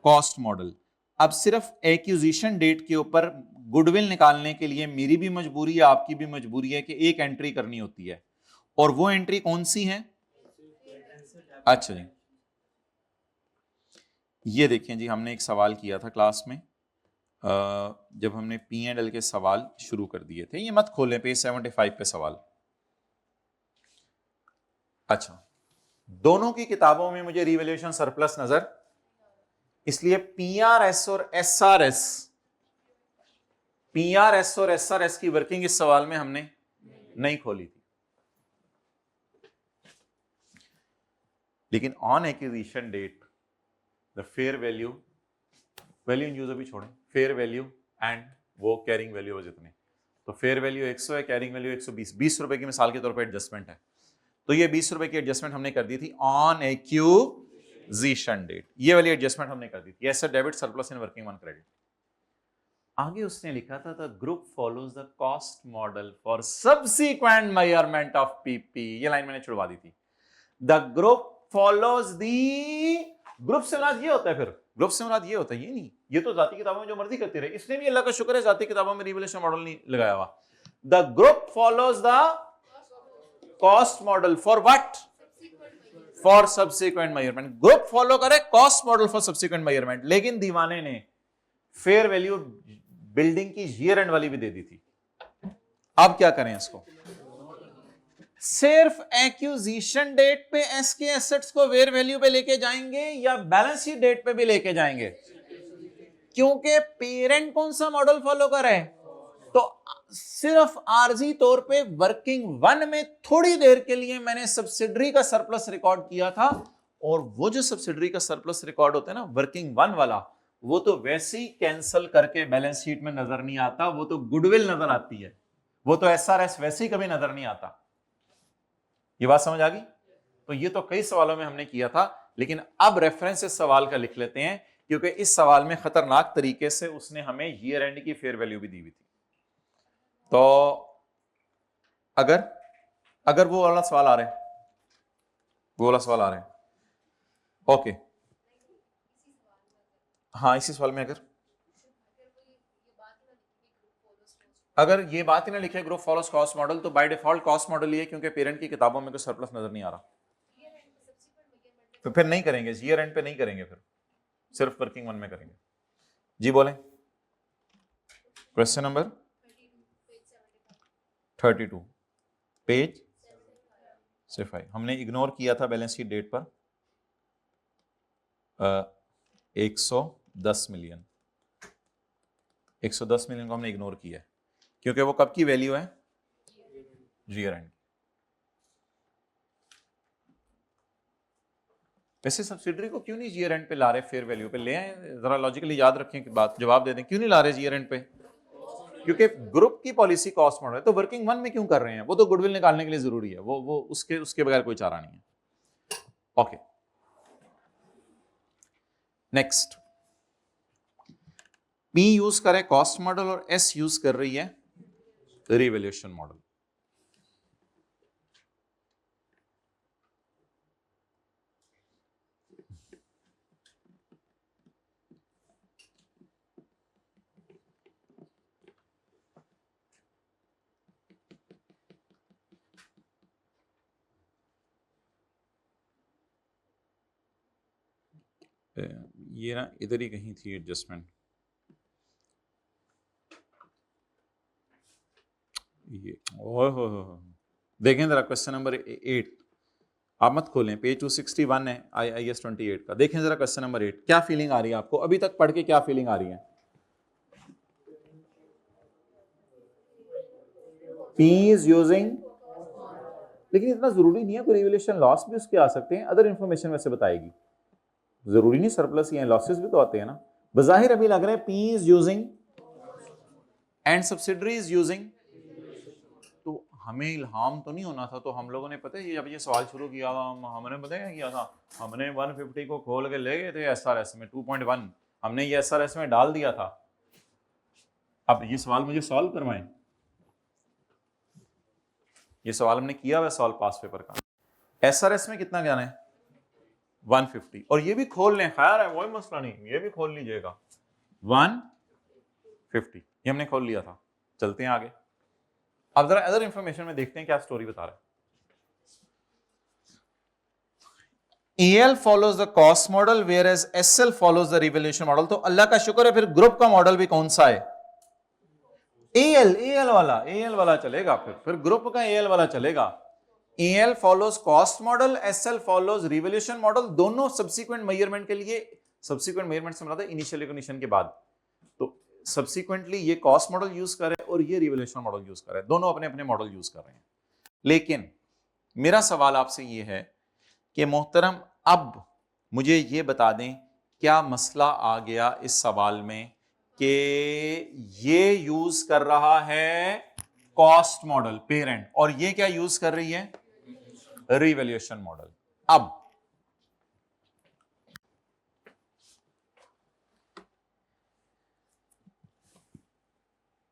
Cost model. अब सिर्फ एक्विजिशन डेट के ऊपर गुडविल निकालने के लिए मेरी भी मजबूरी है, आपकी भी मजबूरी है कि एक एंट्री करनी होती है, और वो एंट्री कौन सी है? अच्छा जी, ये देखें जी, हमने एक सवाल किया था क्लास में जब हमने P&L के सवाल शुरू कर दिए थे। ये मत खोलें, पेज 75 पे सवाल। अच्छा, दोनों की किताबों में मुझे रिवैल्यूएशन सरप्लस नजर, इसलिए पीआरएस और एसआरएस की वर्किंग इस सवाल में हमने नहीं खोली थी, लेकिन on acquisition date the fair value in use अभी छोड़ें, फेयर वैल्यू एंड वो कैरिंग वैल्यू हो जितने, तो फेयर वैल्यू 100 है, कैरिंग वैल्यू 120, 20 रुपए की मिसाल के तौर पर एडजस्टमेंट है, तो ये 20 रुपए की एडजस्टमेंट हमने कर दी थी ऑन एक्विजिशन डेट, ये वाली एडजस्टमेंट हमने कर दी थी, asset debit surplus in working one credit. आगे उसने लिखा था the group follows the cost model for subsequent measurement of PP, ये लाइन मैंने छुड़वा दी थी। The group follows the, group से मुराद ये होता है, फिर ग्रुप से मुराद ये होता है, ये नहीं, ये तो जाती किताबों में जो मर्जी करती रहे, इसने भी अल्लाह का शुक्र है जाती किताबों में रिवैल्यूएशन मॉडल नहीं लगाया हुआ। The group follows the cost model for what, for subsequent measurement, group follow करे cost model for subsequent measurement, लेकिन दीवाने ने फेयर वैल्यू बिल्डिंग की ईयर एंड वाली भी दे दी थी। अब क्या करें इसको, सिर्फ एक्विजिशन डेट पे एस के एसेट्स को वेयर वैल्यू पे लेके जाएंगे या बैलेंस शीट डेट पे भी लेके जाएंगे, क्योंकि पेरेंट कौन सा मॉडल फॉलो कर रहे हैं, तो सिर्फ आर्जी तौर पे वर्किंग वन में थोड़ी देर के लिए मैंने सब्सिडरी का सरप्लस रिकॉर्ड किया था, और वो जो सब्सिडरी का सरप्लस रिकॉर्ड होता है ना वर्किंग वन वाला, वो तो वैसे ही कैंसिल करके बैलेंस शीट में नजर नहीं आता, वो तो गुडविल नजर आती है, वो तो एसआरएस वैसे ही कभी नजर नहीं आता। ये बात समझ आ गई? तो ये तो कई सवालों में हमने किया था, लेकिन अब रेफरेंस इस सवाल का लिख लेते हैं, क्योंकि इस सवाल में खतरनाक तरीके से उसने हमें ईयर एंड की फेयर वैल्यू भी दी हुई थी। तो अगर वो वाला सवाल आ रहे हैं, वो वाला सवाल आ रहे हैं, ओके, हाँ इसी सवाल में अगर ये बात ही ना लिखे ग्रुप फॉलोज कॉस्ट मॉडल, तो बाय डिफॉल्ट कॉस्ट मॉडल ये, क्योंकि पेरेंट की किताबों में कोई सरप्लस नजर नहीं आ रहा, तो फिर नहीं करेंगे, ईयर एंड पे नहीं करेंगे, फिर सिर्फ वर्किंग वन में करेंगे। जी बोलें, क्वेश्चन नंबर 32 पेज से 5 हमने इग्नोर किया था बैलेंस शीट डेट पर 110 मिलियन, 110 मिलियन को हमने इग्नोर किया है, क्योंकि वो कब की वैल्यू है, ईयर एंड। वैसे सब्सिडरी को क्यों नहीं ईयर एंड पे ला रहे, फेयर वैल्यू पे ले आए, जरा लॉजिकली याद रखें कि बात जवाब दे दें, क्यों नहीं ला रहे ईयर एंड पे, क्योंकि ग्रुप की पॉलिसी कॉस्ट मॉडल है, तो वर्किंग वन में क्यों कर रहे हैं, वो तो गुडविल निकालने के लिए जरूरी है, वो उसके बगैर कोई चारा नहीं है। ओके नेक्स्ट, P यूज करे कॉस्ट मॉडल और S यूज कर रही है रिवैल्यूएशन मॉडल। ये ना इधर ही कहीं थी एडजस्टमेंट, ये हो देखें जरा क्वेश्चन नंबर 8, आप मत खोलें, पेज 261 है IAS 28 का, देखें जरा क्वेश्चन नंबर 8, क्या फीलिंग आ रही है आपको, अभी तक पढ़ के क्या फीलिंग आ रही है? P is using, लेकिन इतना जरूरी नहीं है, कोई रिवैल्यूएशन लॉस भी उसके आ सकते हैं, अदर इंफॉर्मेशन वैसे बताएगी, जरूरी नहीं सरप्लस या लॉसेस भी तो आते हैं ना। बजाहिर अभी लग रहा है P is using and subsidiary is using, तो हमें इल्हाम तो नहीं होना था, तो हम लोगों ने पता है जब ये सवाल शुरू किया हमने पता है क्या किया था, हमने 150 को खोल के ले गए थे एसआरएस में 2.1, हमने ये एसआरएस में डाल दिया था। अब ये सवाल मुझे सॉल्व करवाएं, ये सवाल हमने किया हुआ सॉल्व पास पेपर का, एसआरएस में कितना जाना है 150, और ये भी खोल लें, खैर है वही मसला नहीं, ये भी खोल लीजिएगा 150, ये हमने खोल लिया था। चलते हैं आगे, अब जरा अदर इंफॉर्मेशन में देखते हैं क्या स्टोरी बता रहा है। EL follows the cost model whereas SL follows the revaluation model, तो अल्लाह का शुक्र है फिर ग्रुप का मॉडल भी कौन सा है, AL वाला चलेगा, फिर ग्रुप का AL वाला चलेगा। EL follows cost model, SL follows revaluation model, दोनों सब्सिक्वेंट मेजरमेंट के लिए, सब्सिक्वेंट मेजरमेंट से मतलब इनिशियल रिकॉग्निशन के बाद, तो सब्सिक्वेंटली ये कॉस्ट मॉडल यूज कर रहे हैं और ये रिवैल्यूएशन मॉडल यूज कर रहे हैं, दोनों अपने अपने मॉडल यूज कर रहे हैं। लेकिन मेरा सवाल आपसे ये है कि मोहतरम, अब मुझे ये बता दें क्या मसला आ गया इस सवाल में कि ये यूज कर रहा है कॉस्ट मॉडल पेरेंट और ये क्या यूज कर रही है रिवैल्यूएशन मॉडल। अब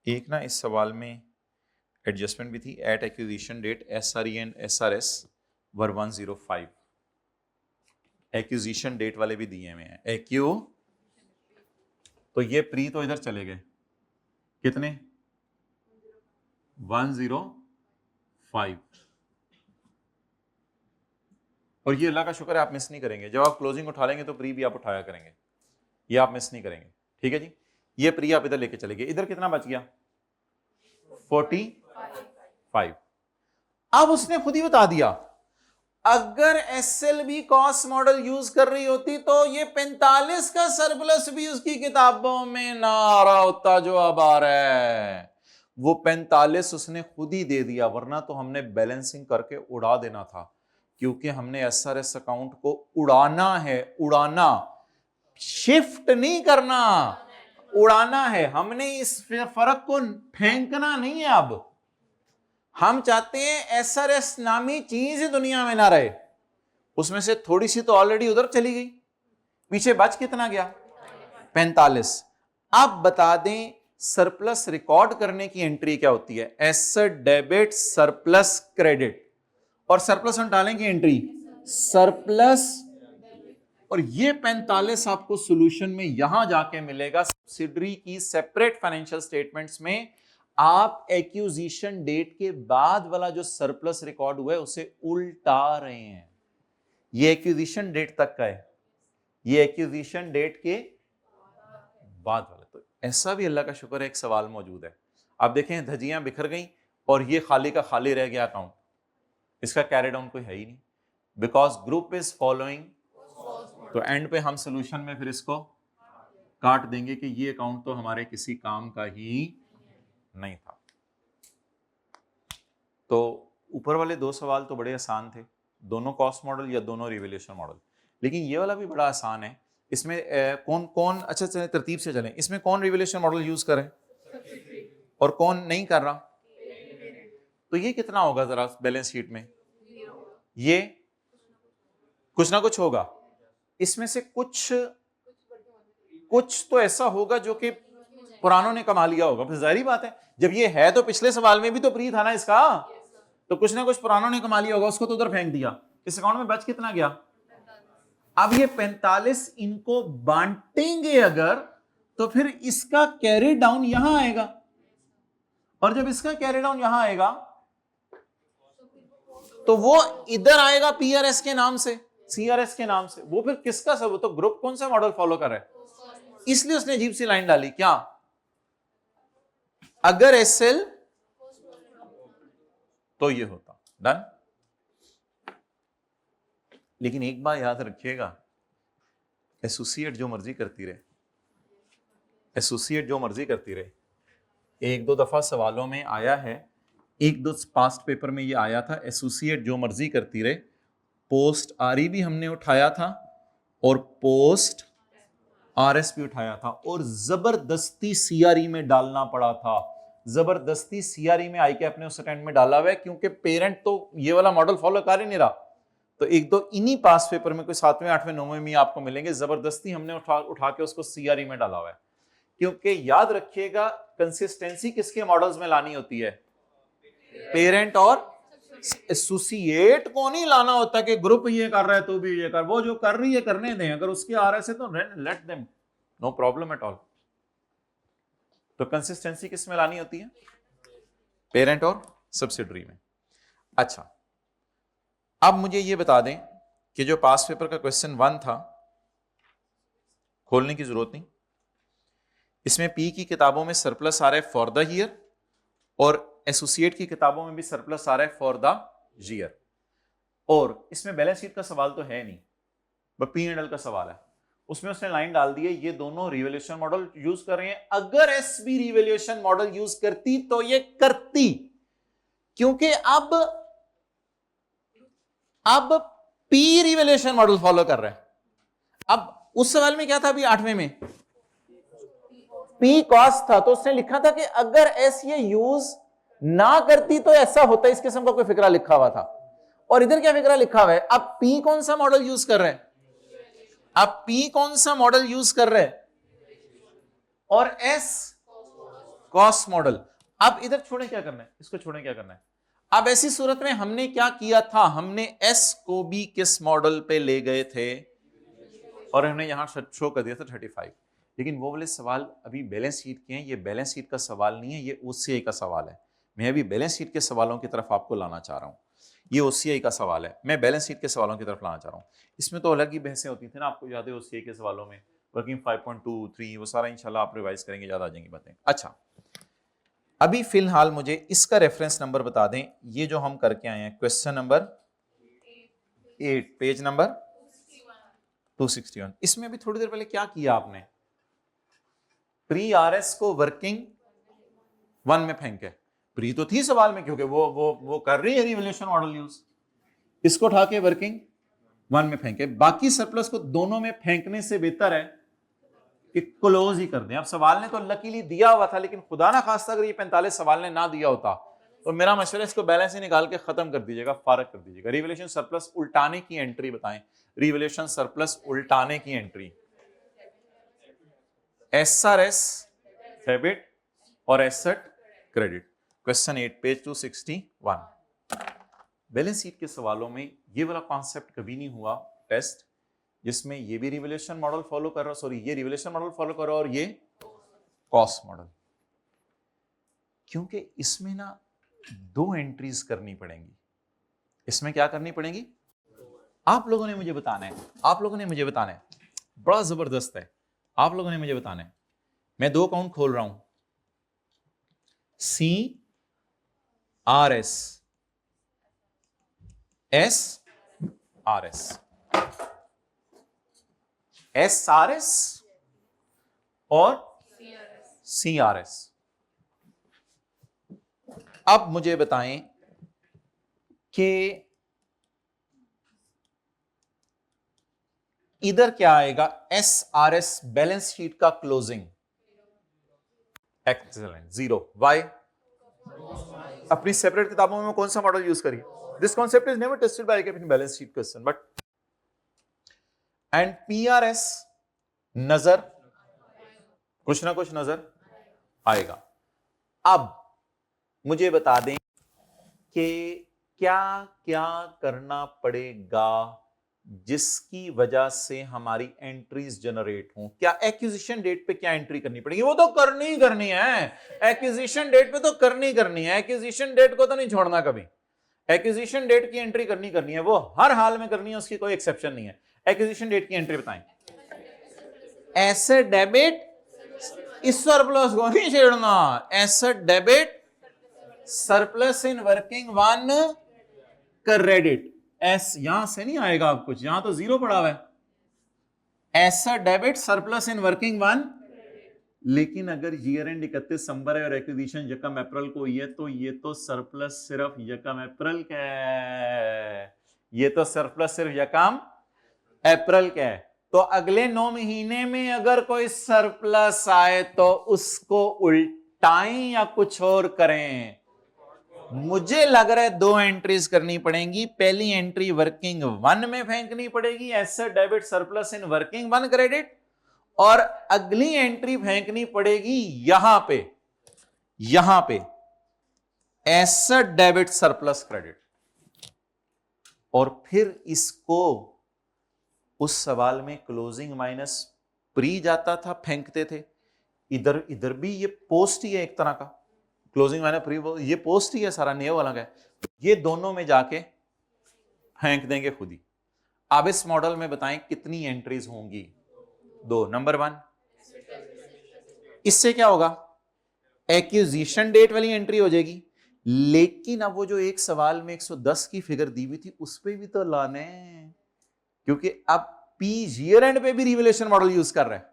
एक ना इस सवाल में एडजस्टमेंट भी थी। At acquisition date SRE and SRS were 105। Acquisition date वाले भी दिए हुए हैं एक्यू, तो ये प्री तो इधर चले गए कितने 105। और ये अल्लाह का शुक्र है आप मिस नहीं करेंगे, जब आप क्लोजिंग उठा लेंगे तो प्री भी आप उठाया करेंगे, ये आप मिस नहीं करेंगे। ठीक है जी, ये प्री आप इधर लेके चले गए। इधर कितना बच गया 45। अब उसने खुद ही बता दिया अगर SLB कॉस्ट मॉडल यूज कर रही होती तो ये 45 का सरप्लस भी उसकी किताबों में ना आ रहा होता जो अब आ रहा है। वो 45 उसने खुद ही दे दिया, वरना तो हमने बैलेंसिंग करके उड़ा देना था, क्योंकि हमने SRS अकाउंट को उड़ाना है, उड़ाना, शिफ्ट नहीं करना, उड़ाना है। हमने इस फर्क को फेंकना नहीं है। अब हम चाहते हैं SRS नामी चीज दुनिया में ना रहे। उसमें से थोड़ी सी तो ऑलरेडी उधर चली गई, पीछे बच कितना गया 45। अब बता दें सरप्लस रिकॉर्ड करने की एंट्री क्या होती है, एसेट डेबिट सरप्लस क्रेडिट, और सरप्लस हम डालेंगे एंट्री सरप्लस, और ये 45 आपको सॉल्यूशन में यहां जाके मिलेगा सब्सिडरी की सेपरेट फाइनेंशियल स्टेटमेंट्स में। आप एक्विजिशन डेट के बाद वाला जो सरप्लस रिकॉर्ड हुआ है उसे उल्टा रहे हैं। ये एक्विजिशन डेट तक का है, ये एक्विजिशन डेट के बाद वाला। तो ऐसा भी अल्लाह का शुक्र है एक सवाल मौजूद है। आप देखें धजियां बिखर गई और ये खाली का खाली रह गया अकाउंट, इसका कैरी डाउन कोई है ही नहीं, बिकॉज ग्रुप इज फॉलोइंग। तो एंड पे हम सोल्यूशन में फिर इसको काट देंगे कि ये अकाउंट तो हमारे किसी काम का ही नहीं था। तो ऊपर वाले दो सवाल तो बड़े आसान थे, दोनों कॉस्ट मॉडल या दोनों रिवैल्यूएशन मॉडल, लेकिन ये वाला भी बड़ा आसान है। इसमें कौन कौन, अच्छा चले तरतीब से चलें, इसमें कौन रिवैल्यूएशन मॉडल यूज करे और कौन नहीं कर रहा। तो ये कितना होगा जरा बैलेंस शीट में, ये कुछ ना कुछ होगा। इसमें से कुछ तो ऐसा होगा जो कि पुरानों ने कमा लिया होगा। फिर जाहिर बात है जब ये है तो पिछले सवाल में भी तो प्री था ना इसका, तो कुछ ना कुछ पुरानों ने कमा लिया होगा, उसको तो उधर फेंक दिया। इस अकाउंट में बच कितना गया, अब ये 45 इनको बांटेंगे अगर, तो फिर इसका कैरी डाउन यहां आएगा, और जब इसका कैरी डाउन यहां आएगा तो वो इधर आएगा PRS के नाम से, CRS के नाम से। वो फिर किसका सब, तो ग्रुप कौन सा मॉडल फॉलो कर रहा है, इसलिए उसने अजीब सी लाइन डाली क्या, अगर SL तो ये होता डन। लेकिन एक बात याद रखिएगा, एसोसिएट जो मर्जी करती रहे, एसोसिएट जो मर्जी करती रहे, एक दो दफा सवालों में आया है, एक दो पास्ट पेपर में ये आया था, एसोसिएट जो मर्जी करती रहे। पोस्ट RE भी हमने उठाया था और पोस्ट RS भी उठाया था, और जबरदस्ती CRE में डालना पड़ा था, जबरदस्ती CRE में ICAP ने उस अटेंड में डाला हुआ है, क्योंकि पेरेंट तो ये वाला मॉडल फॉलो कर ही नहीं रहा। तो एक दो इन्हीं पास पेपर में कोई 7वें 8वें 9वें में आपको मिलेंगे, जबरदस्ती हमने उठा के उसको CRE में डाला हुआ है। क्योंकि याद रखिएगा कंसिस्टेंसी किसके मॉडल्स में लानी होती है, पेरेंट और एसोसिएट को नहीं लाना होता कि ग्रुप ये कर रहा है तो भी ये कर, वो जो कर रही है करने दें, अगर उसके आ रहा है तो let them, no problem at all. तो कंसिस्टेंसी किस में लानी होती है, पेरेंट और सब्सिडरी में। अच्छा अब मुझे ये बता दें कि जो पास पेपर का क्वेश्चन 1 था, खोलने की जरूरत नहीं, इसमें P की किताबों में सरप्लस आ रहा है फॉर द ईयर, और एसोसिएट की किताबों में भी सरप्लस आ रहा है फॉर द ईयर, और इसमें बैलेंस शीट का सवाल तो है नहीं, बस P&L का सवाल है। उसमें उसने लाइन डाल दी है ये दोनों रिवैल्यूएशन मॉडल यूज कर रहे हैं, अगर SB रिवैल्यूएशन मॉडल यूज करती तो ये करती, क्योंकि अब अब पी रिवैल्यूएशन मॉडल फॉलो कर रहे हैं। अब उस सवाल में क्या था अभी 8वें में, पी कॉस्ट था, तो उसने लिखा था कि अगर एस ये यूज ना करती तो ऐसा होता, इस किस्म का कोई फिक्रा लिखा हुआ था। और इधर क्या फिक्रा लिखा हुआ है, अब पी कौन सा मॉडल यूज कर रहे हैं, अब पी कौन सा मॉडल यूज कर रहे हैं, और एस कॉस्ट मॉडल। अब इधर छोड़े क्या करना है, इसको छोड़े क्या करना है। अब ऐसी सूरत में हमने क्या किया था, हमने एस को भी किस मॉडल पे ले गए थे, और हमने यहां शो कर दिया था 35। लेकिन वो वाले सवाल अभी बैलेंस शीट के हैं, ये बैलेंस शीट का सवाल नहीं है, ये ओसीआई का सवाल है। मैं अभी बैलेंस शीट के सवालों की तरफ आपको लाना चाह रहा हूँ, ये ओसीआई का सवाल है, मैं बैलेंस शीट के सवालों की तरफ लाना चाह रहा हूँ। इसमें तो अलग ही बहसें होती थी ना, आपको याद है ओसीआई के सवालों में, वर्किंग 5.2, 3, वो सारा इंशाल्लाह आप रिवाइज करेंगे, याद आ जाएंगी बातें। अच्छा, अभी फिलहाल मुझे इसका रेफरेंस नंबर बता दें, ये जो हम करके आए हैं क्वेश्चन नंबर 8, पेज नंबर 261। इसमें भी थोड़ी देर पहले क्या किया आपने, प्री आरएस को वर्किंग 1 में फेंके, प्री तो थी सवाल में क्योंकि वो कर रही है रिवैल्यूएशन मॉडल यूज, इसको उठा के वर्किंग 1 में फेंके। बाकी सरप्लस को दोनों में फेंकने से बेहतर है कि क्लोज ही कर दें। अब सवाल ने तो लकीली दिया हुआ था, लेकिन खुदा ना खास्ता अगर ये 45 सवाल ने ना दिया होता तो मेरा मशवरा इसको बैलेंस ही निकाल के खत्म कर दीजिएगा, फारक कर दीजिएगा। रिवैल्यूएशन सरप्लस उल्टाने की एंट्री बताएं, रिवैल्यूएशन सरप्लस उल्टाने की एंट्री, एसआरएस डेबिट और asset credit, question 8 page 261। Balance sheet के सवालों में ये वाला कॉन्सेप्ट कभी नहीं हुआ टेस्ट जिसमें ये भी रिवैल्यूएशन मॉडल फॉलो कर रहा, सॉरी ये रिवैल्यूएशन मॉडल फॉलो कर रहा और ये कॉस्ट मॉडल, क्योंकि इसमें ना 2 एंट्रीज करनी पड़ेंगी। इसमें क्या करनी पड़ेगी, आप लोगों ने मुझे बताना है, आप लोगों ने मुझे बताना है, बड़ा जबरदस्त है, आप लोगों ने मुझे बताना है। मैं 2 अकाउंट खोल रहा हूं, C R S, S R S, S R S और सी आर एस। अब मुझे बताएं कि इधर क्या आएगा, S R S balance sheet का क्लोजिंग, एक्सीलेंट, 0। वाई, अपनी सेपरेट किताबों में कौन सा मॉडल यूज करिए, this concept is never tested by balance sheet question but, and PRS नजर कुछ ना कुछ नजर आएगा। अब मुझे बता दें कि क्या क्या करना पड़ेगा जिसकी वजह से हमारी एंट्रीज जनरेट हों। क्या एक्विजिशन डेट पे क्या एंट्री करनी पड़ेगी, वो तो करनी ही करनी है, एक्विजिशन डेट पे तो करनी करनी है, एक्विजिशन डेट को तो नहीं छोड़ना कभी, एक्विजिशन डेट की एंट्री करनी है, वो हर हाल में करनी है, उसकी कोई एक्सेप्शन नहीं है। एक्विजिशन डेट की एंट्री बताएं, एसेट डेबिट, इस सरप्लस को नहीं छेड़ना, asset debit surplus in working 1 credit, S यहां से नहीं आएगा अब कुछ, यहां तो 0 पड़ा हुआ है, asset debit surplus in working 1। लेकिन अगर ईयर एंड 31 दिसंबर है और एक्विजिशन यकम अप्रैल को ही है, तो ये तो सरप्लस सिर्फ यकम अप्रैल का है, ये तो सरप्लस सिर्फ यकम अप्रैल का है। तो अगले 9 महीने में अगर कोई सरप्लस आए तो उसको उल्टाएं या कुछ और करें। मुझे लग रहा है 2 एंट्रीज करनी पड़ेंगी। पहली एंट्री वर्किंग 1 में फेंकनी पड़ेगी, asset debit surplus in working 1 credit, और अगली एंट्री फेंकनी पड़ेगी यहां पे एसेट डेबिट सरप्लस क्रेडिट, और फिर इसको उस सवाल में क्लोजिंग माइनस प्री जाता था, फेंकते थे। इधर भी ये पोस्ट ही है एक तरह का, क्लोजिंग माइनस प्री, ये पोस्ट ही है सारा, नेव वाला का, ये दोनों में जाके फेंक देंगे खुद ही। अब इस मॉडल में बताएं कितनी एंट्रीज होंगी, 2। नंबर 1, इससे क्या होगा, एक्विजिशन डेट वाली एंट्री हो जाएगी, लेकिन अब वो जो एक सवाल में 110 की फिगर दी हुई थी उस पर भी तो लाने, क्योंकि अब पी ईयर एंड पे भी रिवैल्यूएशन मॉडल यूज कर रहा है।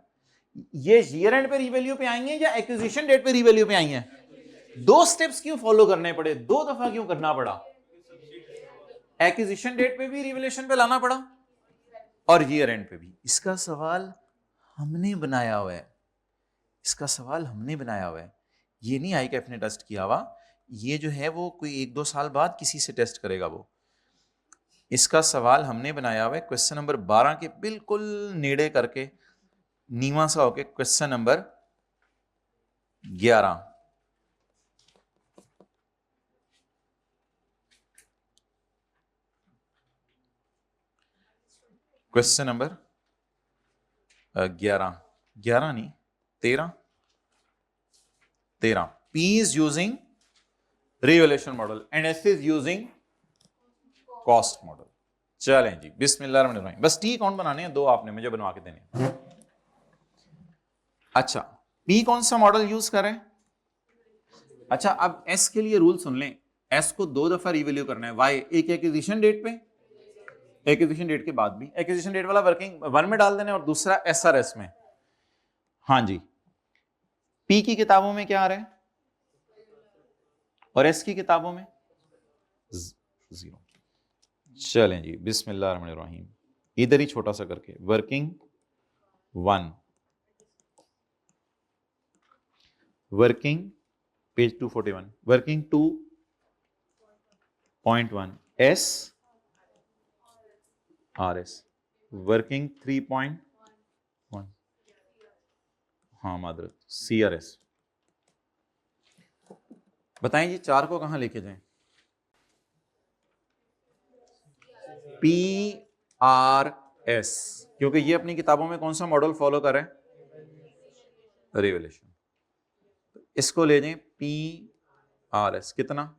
ये ईयर एंड पे रिवैल्यू पे आएंगे या एक्विजिशन डेट पे रिवैल्यू पे आएंगे, 2 स्टेप्स क्यों फॉलो करने पड़े, 2 दफा क्यों करना पड़ा, एक्विजिशन डेट पे भी रिवैल्यूएशन पे लाना पड़ा और ईयर एंड पे भी। इसका सवाल हमने बनाया हुआ है, इसका सवाल हमने बनाया हुआ है, ये नहीं ICAP ने टेस्ट किया हुआ, ये जो है वो कोई 1-2 साल बाद किसी से टेस्ट करेगा वो। इसका सवाल हमने बनाया हुआ है क्वेश्चन नंबर 12 के बिल्कुल नेड़े करके, नीवा सा होके क्वेश्चन नंबर 11। क्वेश्चन नंबर 11 नहीं 13। P is using revaluation model and S is using cost model। चलें जी, बिस्मिल्लाहिर्रहमानिर्रहीम। बस T कौन बनाने हैं, 2 आपने मुझे बनवा के देने हैं। अच्छा, P कौन सा मॉडल यूज कर रहे हैं? अच्छा, अब S के लिए रूल सुन लें। S को 2 दफा रिवैल्यू करना है, वाई, एक एक्विजिशन डेट पे, एक्विजिशन डेट के बाद भी, एक्विजिशन डेट वाला वर्किंग 1 में डाल देना और दूसरा SRS में। हाँ जी, P की किताबों में क्या आ रहा है और S की किताबों में 0। चलें जी, बिस्मिल्लाहिर्रहमानिर्रहीम। इधर ही छोटा सा करके working 1, working page 241, working 2.1 SRS, working 3.1 हाँ मादरत CRS। बताएं जी 4 को कहां लेके जाएं? PRS, क्योंकि ये अपनी किताबों में कौन सा मॉडल फॉलो कर रहे हैं? रिवैल्यूएशन। इसको ले जाएं PRS कितना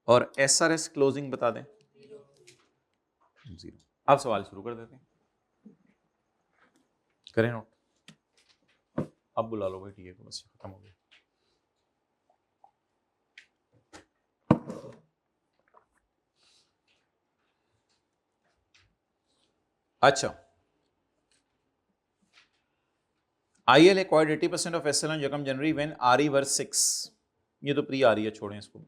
और SRS क्लोजिंग बता दें 0। अब सवाल शुरू कर देते हैं, करें नोट। अब बुला लो भाई, ठीक है, बस खत्म हो गया। अच्छा, IL acquired 80% of SL on Yakam January when RE were 6। ये तो प्री RE है, छोड़ें इसको।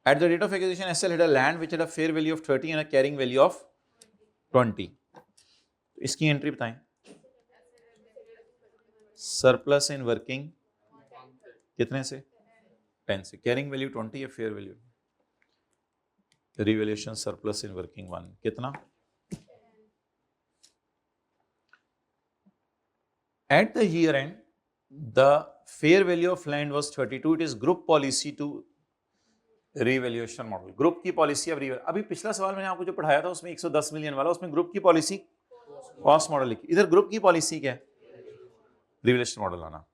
At the date of acquisition, SL had a land which had a fair value of 30 and a carrying value of 20। इसकी entry बताएं। Surplus in working कितने से? 10 से। कैरिंग वैल्यू 20 है, fair value. Revaluation surplus in working 1 कितना? At the year end, the fair value of land was 32. It is group policy to revaluation model। Group की policy अब अभी पिछला सवाल मैंने आपको जो पढ़ाया था उसमें 110 मिलियन वाला, उसमें ग्रुप की पॉलिसी कॉस्ट मॉडल लिखी, इधर ग्रुप की पॉलिसी क्या है? रिवैल्यूएशन मॉडल लाना।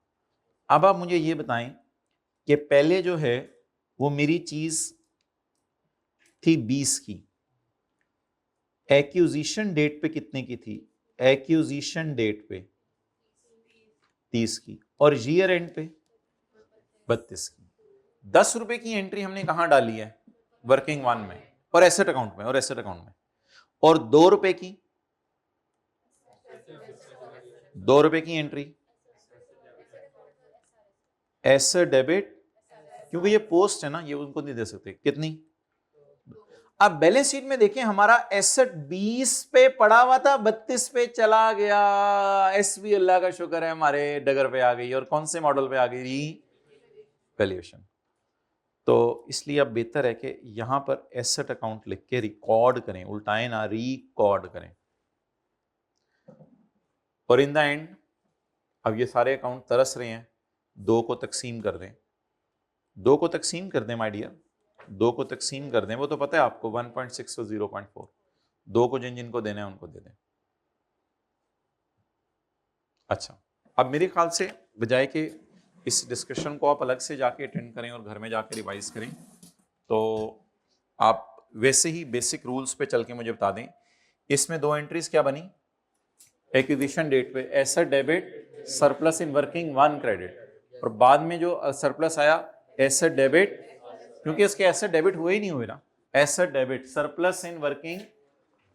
अब आप मुझे ये बताएं कि पहले जो है वो मेरी चीज थी 20 की, एक्यूजिशन डेट पे कितने की थी? एक्यूजिशन डेट पे 30 की और ईयर एंड पे 32 की। 10 रुपए की एंट्री हमने कहां डाली है? वर्किंग 1 में और एसेट अकाउंट में, और एसेट अकाउंट में। और 2 रुपए की, 2 रुपए की एंट्री एसेट डेबिट, क्योंकि ये पोस्ट है ना, ये उनको नहीं दे सकते। कितनी? अब बैलेंस शीट में देखें, हमारा एसेट 20 पे पड़ा हुआ था, 32 पे चला गया। एसबी अल्लाह का शुक्र है हमारे डगर पे आ गई। और कौन से मॉडल पे आ गई? वैल्यूएशन। तो इसलिए अब बेहतर है कि यहां पर एसेट अकाउंट लिख के रिकॉर्ड करें, उल्टाए ना, रिकॉर्ड करें। और इन द एंड अब ये सारे अकाउंट तरस रहे हैं, 2 को तकसीम कर दें, 2 को तकसीम कर दें माय डियर, 2 को तकसीम कर दें। वो तो पता है आपको 1.6 और 0.4, 2 को जिन जिनको देना है उनको दे दें। अच्छा, अब मेरे ख्याल से बजाय कि इस डिस्कशन को आप अलग से जाके अटेंड करें और घर में जाके रिवाइज करें, तो आप वैसे ही बेसिक रूल्स पे चल के मुझे बता दें। इसमें 2 एंट्रीज क्या बनी? एक्विजिशन डेट पे asset debit, surplus in working 1 credit, और बाद में जो सरप्लस आया एसेट डेबिट, क्योंकि इसके एसेट डेबिट हुए ही नहीं हुए ना, asset debit surplus in working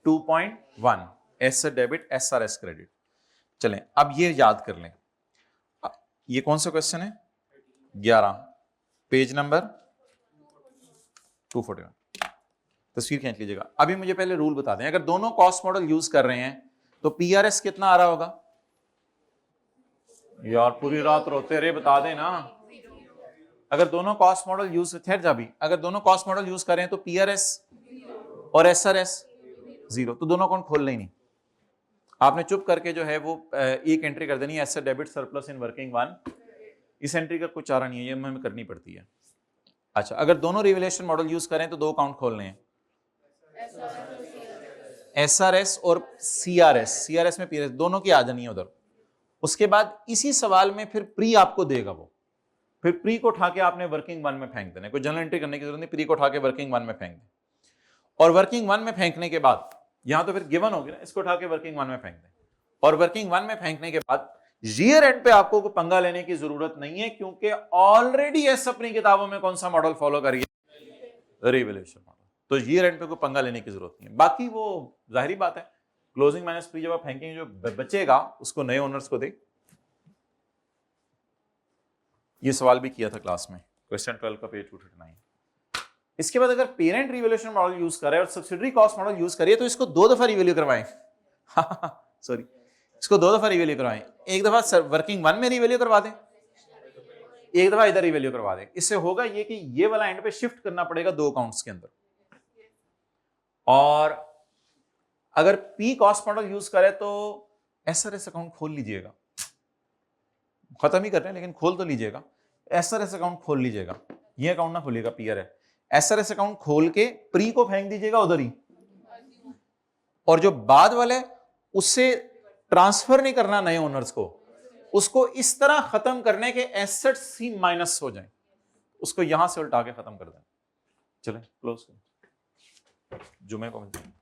2.1, asset debit SRS credit. चलें अब ये याद कर लें। ये कौन सा क्वेश्चन है? 11, पेज नंबर 241। तस्वीर खींच लीजिएगा। अभी मुझे पहले रूल बता दें, अगर दोनों कॉस्ट मॉडल यूज कर रहे हैं तो पीआरएस कितना आ रहा होगा? यार पूरी रात रोते रहे, बता दें ना। अगर दोनों कॉस्ट मॉडल यूज, ठहर जा भी, अगर दोनों कॉस्ट मॉडल यूज करें तो पीआरएस और एसआरएस 0, तो दोनों अकाउंट खोलने ही नहीं। आपने चुप करके जो है वो एक एंट्री कर देनी है, asset debit surplus in working one. इस एंट्री का कुछ चारा नहीं है, ये हमें करनी पड़ती है। अच्छा, अगर दोनों रिवैल्यूएशन मॉडल यूज करें तो दो अकाउंट खोलने हैं, एसआरएस और सीआरएस। सीआरएस में पीआरएस दोनों की आ जानी है उधर। उसके बाद इसी सवाल में फिर प्री आपको देगा वो, फिर प्री को उठा के आपने वर्किंग वन में फेंक देना, कोई जनरल एंट्री करने की जरूरत नहीं, प्री को उठा के वर्किंग वन में फेंक दें। और वर्किंग वन में फेंकने के बाद, यहां तो फिर गिवन होगी ना, इसको उठा के वर्किंग वन में फेंक दें। और वर्किंग वन में फेंकने के बाद ईयर एंड पे आपको कोई पंगा लेने की जरूरत नहीं है, क्योंकि ऑलरेडी एस अपनी किताबों में कौन सा मॉडल फॉलो करिए? Revaluation model. तो ईयर एंड पे कोई पंगा लेने की जरूरत नहीं है। बाकी वो जाहिर बात है, क्लोजिंग माइनस प्री जब आप फेंकेंगे, जो बचेगा उसको नए ओनर्स को दे। ये सवाल भी किया था क्लास में, क्वेश्चन 12 का पेज 239। इसके बाद अगर पेरेंट रिवैल्यूएशन मॉडल यूज करे और सब्सिडरी कॉस्ट मॉडल यूज करिए तो इसको 2 दफा रिवैल्यू करवाएं। सॉरी, इसको 2 दफा रिवैल्यू करवाएं। एक दफा वर्किंग वन में रिवैल्यू करवा दें, एक दफा इधर रिवैल्यू करवा दें। इससे होगा ये कि ये वाला एंड पे शिफ्ट करना पड़ेगा दो अकाउंट्स के अंदर। और अगर पी कॉस्ट मॉडल यूज करे तो एसआरएस अकाउंट खोल लीजिएगा, खत्म ही कर रहे हैं लेकिन खोल तो लीजिएगा। एसआरएस अकाउंट खोल लीजिएगा, ये अकाउंट ना खोलिएगा, पीआर है। एसआरएस अकाउंट खोल के प्री को फेंक दीजिएगा उधर ही, और जो बाद वाले उससे ट्रांसफर नहीं करना नए ओनर्स को, उसको इस तरह खत्म करने के एसेट्स ही माइनस हो जाएं, उसको यहां से उल्टा के खत्म कर दें। चलें क्लोज करें, जुमे को मिलते हैं।